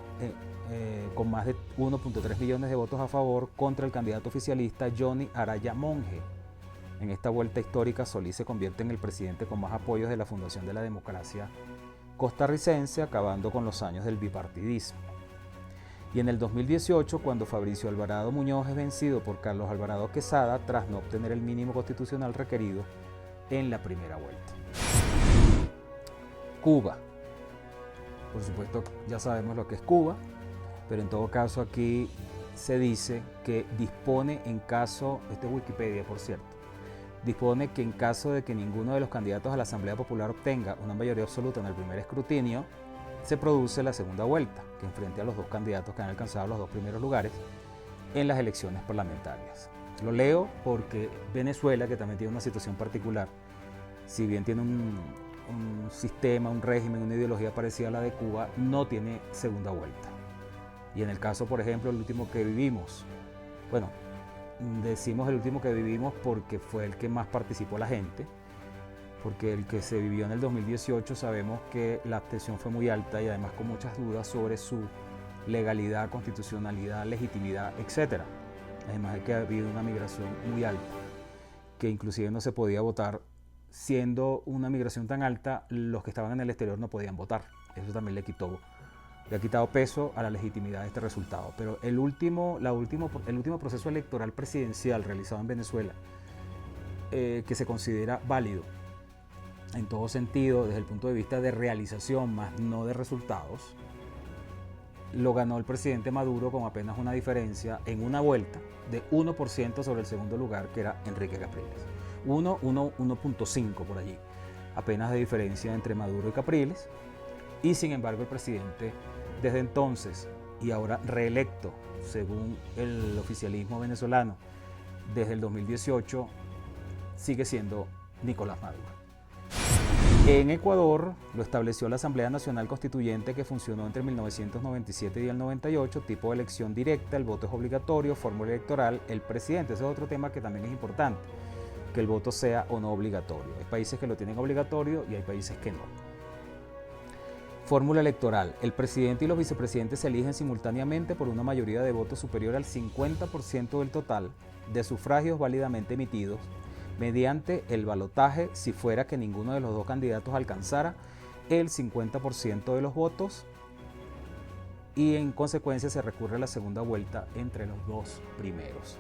con más de 1.3 millones de votos a favor contra el candidato oficialista Johnny Araya Monge. En esta vuelta histórica, Solís se convierte en el presidente con más apoyos de la Fundación de la Democracia costarricense, acabando con los años del bipartidismo. Y en el 2018, cuando Fabricio Alvarado Muñoz es vencido por Carlos Alvarado Quesada tras no obtener el mínimo constitucional requerido en la primera vuelta. Cuba. Por supuesto, ya sabemos lo que es Cuba, pero en todo caso aquí se dice que dispone en caso, esto es Wikipedia por cierto, dispone que en caso de que ninguno de los candidatos a la Asamblea Popular obtenga una mayoría absoluta en el primer escrutinio, se produce la segunda vuelta, que enfrente a los dos candidatos que han alcanzado los dos primeros lugares en las elecciones parlamentarias. Lo leo porque Venezuela, que también tiene una situación particular, si bien tiene un sistema, un régimen, una ideología parecida a la de Cuba, no tiene segunda vuelta. Y en el caso, por ejemplo, el último que vivimos, bueno, decimos el último que vivimos porque fue el que más participó la gente, porque el que se vivió en el 2018 sabemos que la abstención fue muy alta y además con muchas dudas sobre su legalidad, constitucionalidad, legitimidad, etc. Además de que ha habido una migración muy alta, que inclusive no se podía votar. Siendo una migración tan alta, los que estaban en el exterior no podían votar. Eso también le ha quitado peso a la legitimidad de este resultado. Pero el último proceso electoral presidencial realizado en Venezuela, que se considera válido en todo sentido desde el punto de vista de realización más no de resultados, lo ganó el presidente Maduro con apenas una diferencia en una vuelta de 1% sobre el segundo lugar, que era Enrique Capriles. 1.5 por allí, apenas de diferencia entre Maduro y Capriles. Y sin embargo el presidente desde entonces y ahora reelecto según el oficialismo venezolano desde el 2018 sigue siendo Nicolás Maduro. En Ecuador lo estableció la Asamblea Nacional Constituyente, que funcionó entre 1997 y el 98, tipo de elección directa, el voto es obligatorio, fórmula electoral, el presidente. Ese es otro tema que también es importante, que el voto sea o no obligatorio. Hay países que lo tienen obligatorio y hay países que no. Fórmula electoral. El presidente y los vicepresidentes se eligen simultáneamente por una mayoría de votos superior al 50% del total de sufragios válidamente emitidos, mediante el balotaje, si fuera que ninguno de los dos candidatos alcanzara el 50% de los votos, y en consecuencia se recurre a la segunda vuelta entre los dos primeros.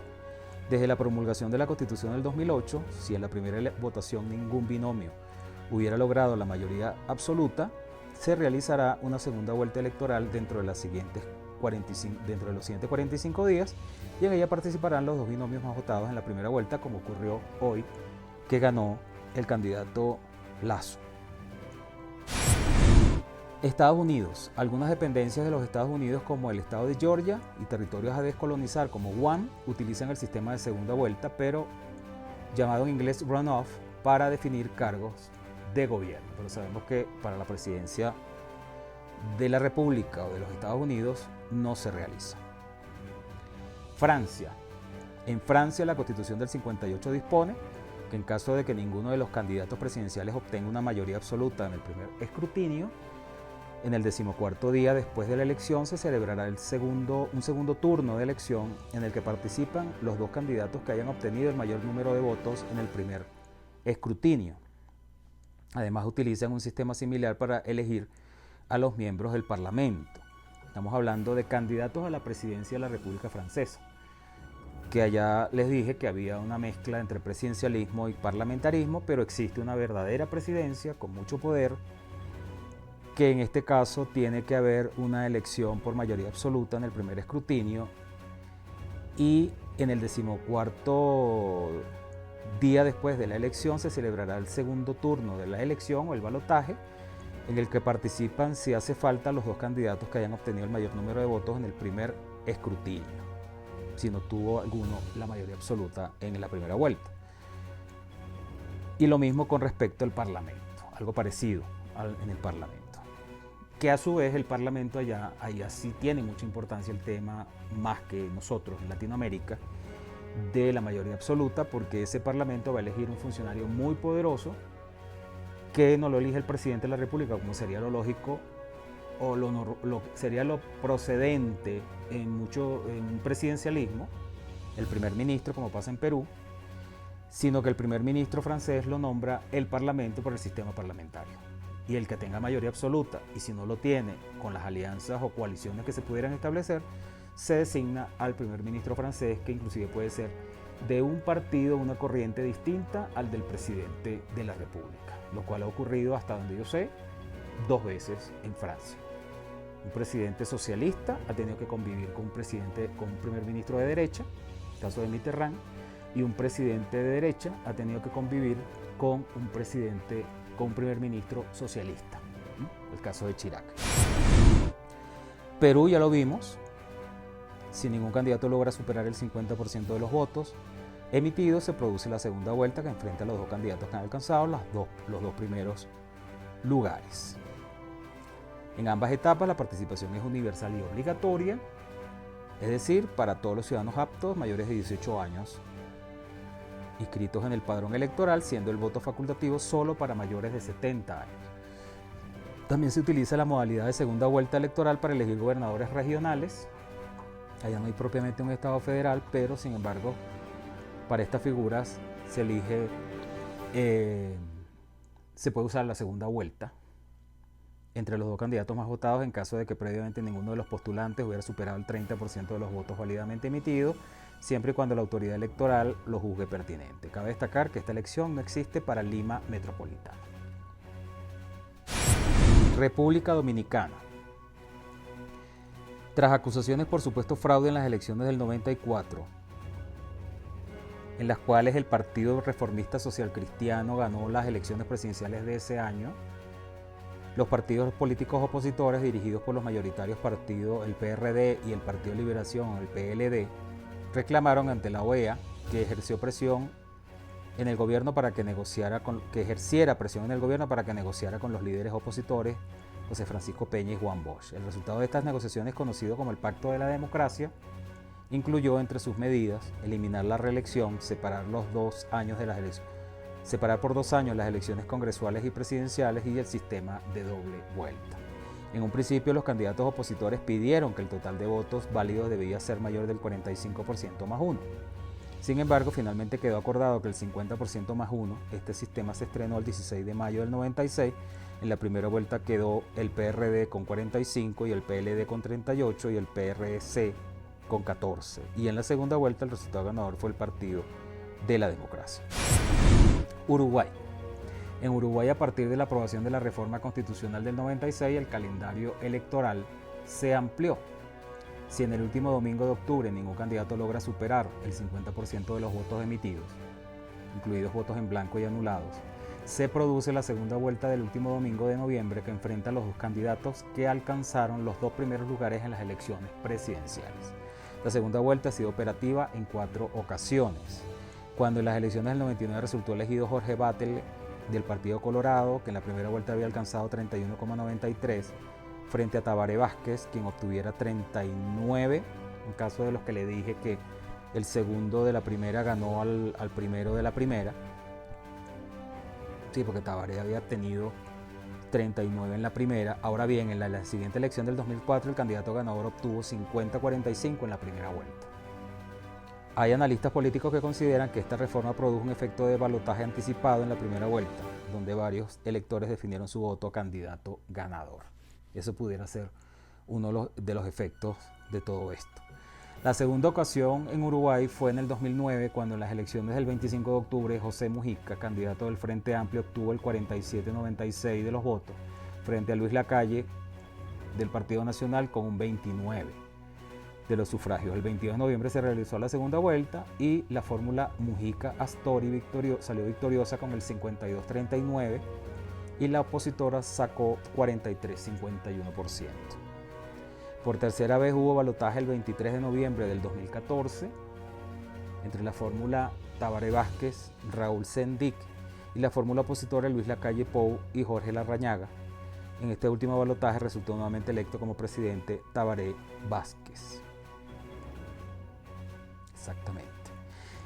Desde la promulgación de la Constitución del 2008, si en la primera votación ningún binomio hubiera logrado la mayoría absoluta, se realizará una segunda vuelta electoral dentro de los siguientes 45 días, y en ella participarán los dos binomios más votados en la primera vuelta, como ocurrió hoy, que ganó el candidato Lasso. Estados Unidos. Algunas dependencias de los Estados Unidos, como el estado de Georgia y territorios a descolonizar como Guam, utilizan el sistema de segunda vuelta, pero llamado en inglés runoff, para definir cargos de gobierno. Pero sabemos que para la presidencia de la República o de los Estados Unidos no se realiza. Francia. En Francia, la Constitución del 58 dispone que en caso de que ninguno de los candidatos presidenciales obtenga una mayoría absoluta en el primer escrutinio, en el 14º día después de la elección se celebrará un segundo turno de elección en el que participan los dos candidatos que hayan obtenido el mayor número de votos en el primer escrutinio. Además, utilizan un sistema similar para elegir a los miembros del Parlamento. Estamos hablando de candidatos a la presidencia de la República Francesa, que allá les dije que había una mezcla entre presidencialismo y parlamentarismo, pero existe una verdadera presidencia con mucho poder, que en este caso tiene que haber una elección por mayoría absoluta en el primer escrutinio, y en el 14º día después de la elección se celebrará el segundo turno de la elección o el balotaje, en el que participan, si hace falta, los dos candidatos que hayan obtenido el mayor número de votos en el primer escrutinio, si no tuvo alguno la mayoría absoluta en la primera vuelta. Y lo mismo con respecto al Parlamento, algo parecido en el Parlamento, que a su vez el Parlamento allá sí tiene mucha importancia el tema, más que nosotros en Latinoamérica, de la mayoría absoluta, porque ese Parlamento va a elegir un funcionario muy poderoso que no lo elige el presidente de la República, como sería lo lógico o sería lo procedente en un presidencialismo, el primer ministro, como pasa en Perú, sino que el primer ministro francés lo nombra el Parlamento por el sistema parlamentario. Y el que tenga mayoría absoluta, y si no lo tiene, con las alianzas o coaliciones que se pudieran establecer, se designa al primer ministro francés, que inclusive puede ser de un partido, una corriente distinta al del presidente de la República, lo cual ha ocurrido, hasta donde yo sé, 2 veces en Francia. Un presidente socialista ha tenido que convivir con un primer ministro de derecha, el caso de Mitterrand, y un presidente de derecha ha tenido que convivir con un primer ministro socialista, ¿no? El caso de Chirac. Perú ya lo vimos, si ningún candidato logra superar el 50% de los votos emitidos, se produce la segunda vuelta que enfrenta a los dos candidatos que han alcanzado los dos primeros lugares. En ambas etapas la participación es universal y obligatoria, es decir, para todos los ciudadanos aptos mayores de 18 años inscritos en el padrón electoral, siendo el voto facultativo solo para mayores de 70 años. También se utiliza la modalidad de segunda vuelta electoral para elegir gobernadores regionales. Allá no hay propiamente un estado federal, pero sin embargo para estas figuras se elige, se puede usar la segunda vuelta entre los dos candidatos más votados en caso de que previamente ninguno de los postulantes hubiera superado el 30% de los votos válidamente emitidos, siempre y cuando la autoridad electoral lo juzgue pertinente. Cabe destacar que esta elección no existe para Lima Metropolitana. República Dominicana. Tras acusaciones por supuesto fraude en las elecciones del 94, en las cuales el Partido Reformista Social Cristiano ganó las elecciones presidenciales de ese año, los partidos políticos opositores dirigidos por los mayoritarios partidos, el PRD y el Partido de Liberación, el PLD, reclamaron ante la OEA que ejerció presión en el gobierno para que ejerciera presión en el gobierno para que negociara con los líderes opositores José Francisco Peña y Juan Bosch. El resultado de estas negociaciones, conocido como el Pacto de la Democracia, incluyó entre sus medidas eliminar la reelección, separar por 2 años las elecciones congresuales y presidenciales y el sistema de doble vuelta. En un principio, los candidatos opositores pidieron que el total de votos válidos debía ser mayor del 45% más 1. Sin embargo, finalmente quedó acordado que el 50% más 1, este sistema se estrenó el 16 de mayo del 96. En la primera vuelta quedó el PRD con 45 y el PLD con 38 y el PRC con 14. Y en la segunda vuelta el resultado ganador fue el Partido de la Democracia. Uruguay. En Uruguay, a partir de la aprobación de la reforma constitucional del 96, el calendario electoral se amplió. Si en el último domingo de octubre ningún candidato logra superar el 50% de los votos emitidos, incluidos votos en blanco y anulados, se produce la segunda vuelta del último domingo de noviembre que enfrenta a los dos candidatos que alcanzaron los 2 primeros lugares en las elecciones presidenciales. La segunda vuelta ha sido operativa en 4 ocasiones. Cuando en las elecciones del 99 resultó elegido Jorge Batlle del Partido Colorado, que en la primera vuelta había alcanzado 31,93, frente a Tabaré Vázquez, quien obtuviera 39, en caso de los que le dije que el segundo de la primera ganó al primero de la primera. Sí, porque Tabaré había tenido 39 en la primera. Ahora bien, en la siguiente elección del 2004, el candidato ganador obtuvo 50-45 en la primera vuelta. Hay analistas políticos que consideran que esta reforma produjo un efecto de balotaje anticipado en la primera vuelta, donde varios electores definieron su voto a candidato ganador. Eso pudiera ser uno de los efectos de todo esto. La segunda ocasión en Uruguay fue en el 2009, cuando en las elecciones del 25 de octubre José Mujica, candidato del Frente Amplio, obtuvo el 47,96 de los votos, frente a Luis Lacalle del Partido Nacional con un 29 de los sufragios. El 22 de noviembre se realizó la segunda vuelta y la fórmula Mujica-Astori salió victoriosa con el 52,39 y la opositora sacó 43,51%. Por tercera vez hubo balotaje el 23 de noviembre del 2014 entre la fórmula Tabaré Vázquez, Raúl Sendic y la fórmula opositora Luis Lacalle Pou y Jorge Larrañaga. En este último balotaje resultó nuevamente electo como presidente Tabaré Vázquez. Exactamente.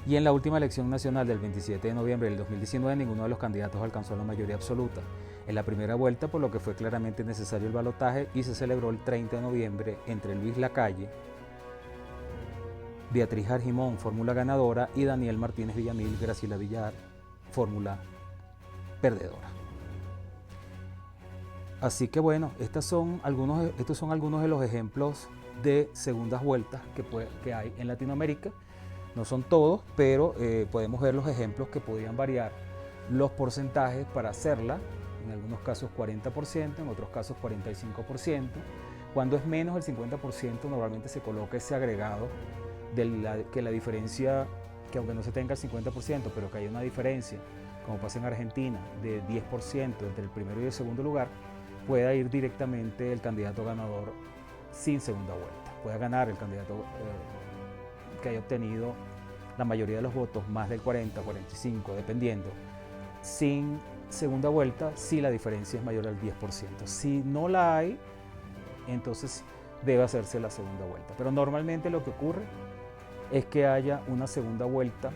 Y en la última elección nacional del 27 de noviembre del 2019, ninguno de los candidatos alcanzó la mayoría absoluta en la primera vuelta, por lo que fue claramente necesario el balotaje y se celebró el 30 de noviembre entre Luis Lacalle, Beatriz Argimón, fórmula ganadora, y Daniel Martínez Villamil, Graciela Villar, fórmula perdedora. Así que bueno, estos son algunos de los ejemplos de segundas vueltas que hay en Latinoamérica. No son todos, pero podemos ver los ejemplos que podían variar los porcentajes para hacerla. En algunos casos 40%, en otros casos 45%. Cuando es menos del 50%, normalmente se coloca ese agregado que la diferencia que aunque no se tenga el 50%, pero que haya una diferencia, como pasa en Argentina, de 10% entre el primero y el segundo lugar, pueda ir directamente el candidato ganador sin segunda vuelta. Pueda ganar el candidato que haya obtenido la mayoría de los votos, más del 40, 45, dependiendo, sin segunda vuelta, si la diferencia es mayor al 10%. Si no la hay, entonces debe hacerse la segunda vuelta. Pero normalmente lo que ocurre es que haya una segunda vuelta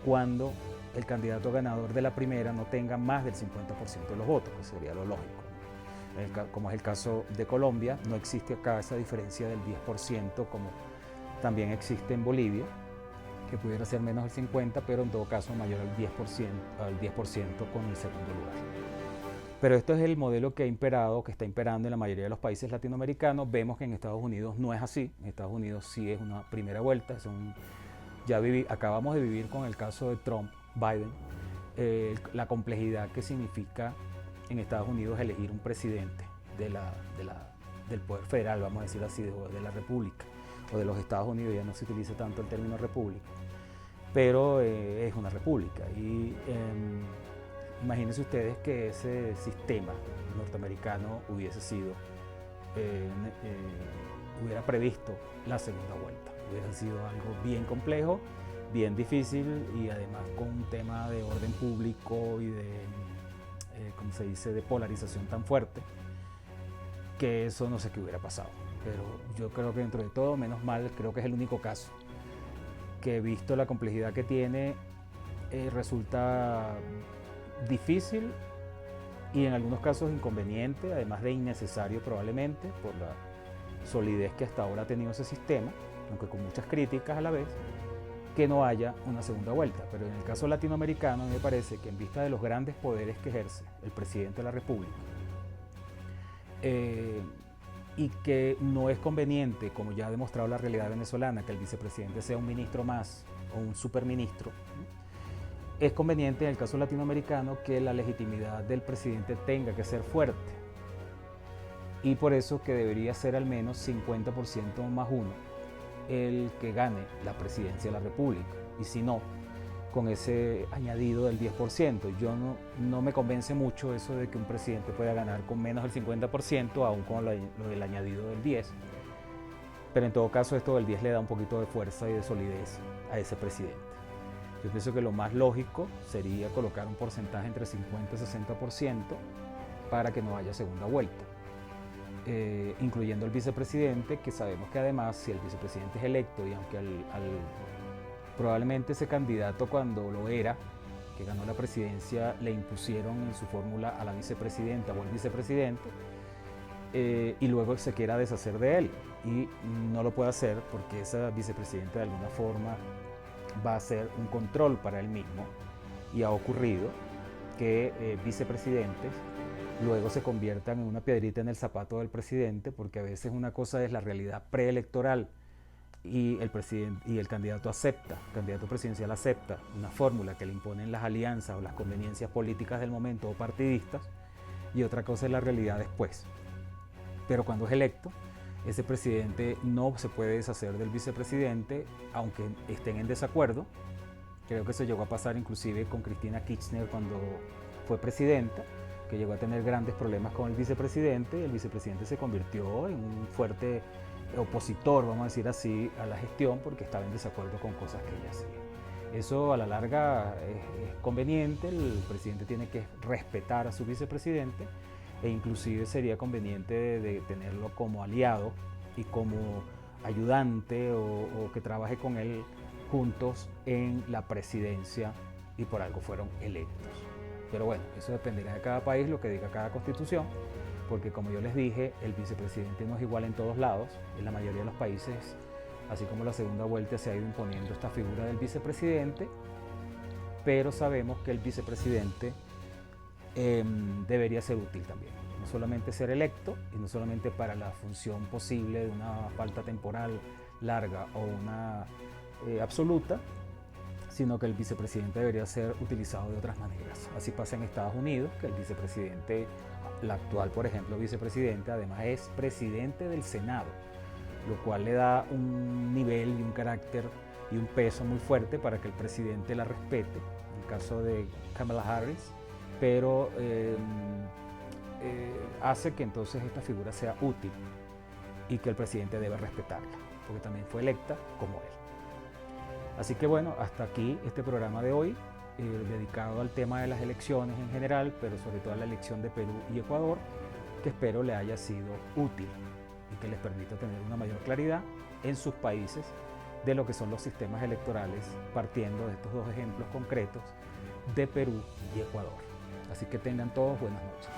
cuando el candidato ganador de la primera no tenga más del 50% de los votos, que sería lo lógico. Como es el caso de Colombia, no existe acá esa diferencia del 10%, como también existe en Bolivia, que pudiera ser menos del 50%, pero en todo caso mayor al 10% con el segundo lugar. Pero esto es el modelo que ha imperado, que está imperando en la mayoría de los países latinoamericanos. Vemos que en Estados Unidos no es así. En Estados Unidos sí es una primera vuelta. Acabamos de vivir con el caso de Trump, Biden, la complejidad que significa en Estados Unidos elegir un presidente del poder federal, vamos a decir así, de la república o de los Estados Unidos. Ya no se utiliza tanto el término república, pero es una república. Y imagínense ustedes que ese sistema norteamericano hubiera previsto la segunda vuelta. Hubiera sido algo bien complejo, bien difícil, y además con un tema de orden público y de polarización tan fuerte, que eso no sé qué hubiera pasado. Pero yo creo que dentro de todo, menos mal, creo que es el único caso que, visto la complejidad que tiene, resulta difícil y en algunos casos inconveniente, además de innecesario probablemente, por la solidez que hasta ahora ha tenido ese sistema, aunque con muchas críticas a la vez, que no haya una segunda vuelta. Pero en el caso latinoamericano me parece que, en vista de los grandes poderes que ejerce el presidente de la República, y que no es conveniente, como ya ha demostrado la realidad venezolana, que el vicepresidente sea un ministro más o un superministro, es conveniente en el caso latinoamericano que la legitimidad del presidente tenga que ser fuerte, y por eso que debería ser al menos 50% más uno el que gane la presidencia de la República, y si no, con ese añadido del 10%. Yo no me convence mucho eso de que un presidente pueda ganar con menos del 50%, aún con lo del añadido del 10%. Pero en todo caso, esto del 10 le da un poquito de fuerza y de solidez a ese presidente. Yo pienso que lo más lógico sería colocar un porcentaje entre 50 y 60% para que no haya segunda vuelta, incluyendo el vicepresidente, que sabemos que además, si el vicepresidente es electo, y aunque probablemente ese candidato, cuando lo era, que ganó la presidencia, le impusieron en su fórmula a la vicepresidenta o al vicepresidente, y luego se quiera deshacer de él, y no lo puede hacer porque esa vicepresidenta de alguna forma va a ser un control para él mismo, y ha ocurrido que vicepresidentes luego se conviertan en una piedrita en el zapato del presidente, porque a veces una cosa es la realidad preelectoral y el candidato presidencial acepta una fórmula que le imponen las alianzas o las conveniencias políticas del momento o partidistas, y otra cosa es la realidad después. Pero cuando es electo, ese presidente no se puede deshacer del vicepresidente, aunque estén en desacuerdo. Creo que eso llegó a pasar inclusive con Cristina Kirchner cuando fue presidenta, que llegó a tener grandes problemas con el vicepresidente, y el vicepresidente se convirtió en un fuerte opositor, vamos a decir así, a la gestión, porque estaba en desacuerdo con cosas que ella hacía. Eso a la larga es conveniente. El presidente tiene que respetar a su vicepresidente, e inclusive sería conveniente de tenerlo como aliado y como ayudante, o que trabaje con él juntos en la presidencia, y por algo fueron electos. Pero bueno, eso dependerá de cada país, lo que diga cada constitución, porque, como yo les dije, el vicepresidente no es igual en todos lados. En la mayoría de los países, así como la segunda vuelta, se ha ido imponiendo esta figura del vicepresidente, pero sabemos que el vicepresidente debería ser útil también, no solamente ser electo, y no solamente para la función posible de una falta temporal larga o una absoluta, sino que el vicepresidente debería ser utilizado de otras maneras. Así pasa en Estados Unidos, que el vicepresidente, el actual, por ejemplo, vicepresidente, además es presidente del Senado, lo cual le da un nivel y un carácter y un peso muy fuerte para que el presidente la respete, en el caso de Kamala Harris, pero hace que entonces esta figura sea útil y que el presidente debe respetarla, porque también fue electa como él. Así que bueno, hasta aquí este programa de hoy, dedicado al tema de las elecciones en general, pero sobre todo a la elección de Perú y Ecuador, que espero le haya sido útil y que les permita tener una mayor claridad en sus países de lo que son los sistemas electorales, partiendo de estos dos ejemplos concretos de Perú y Ecuador. Así que tengan todos buenas noches.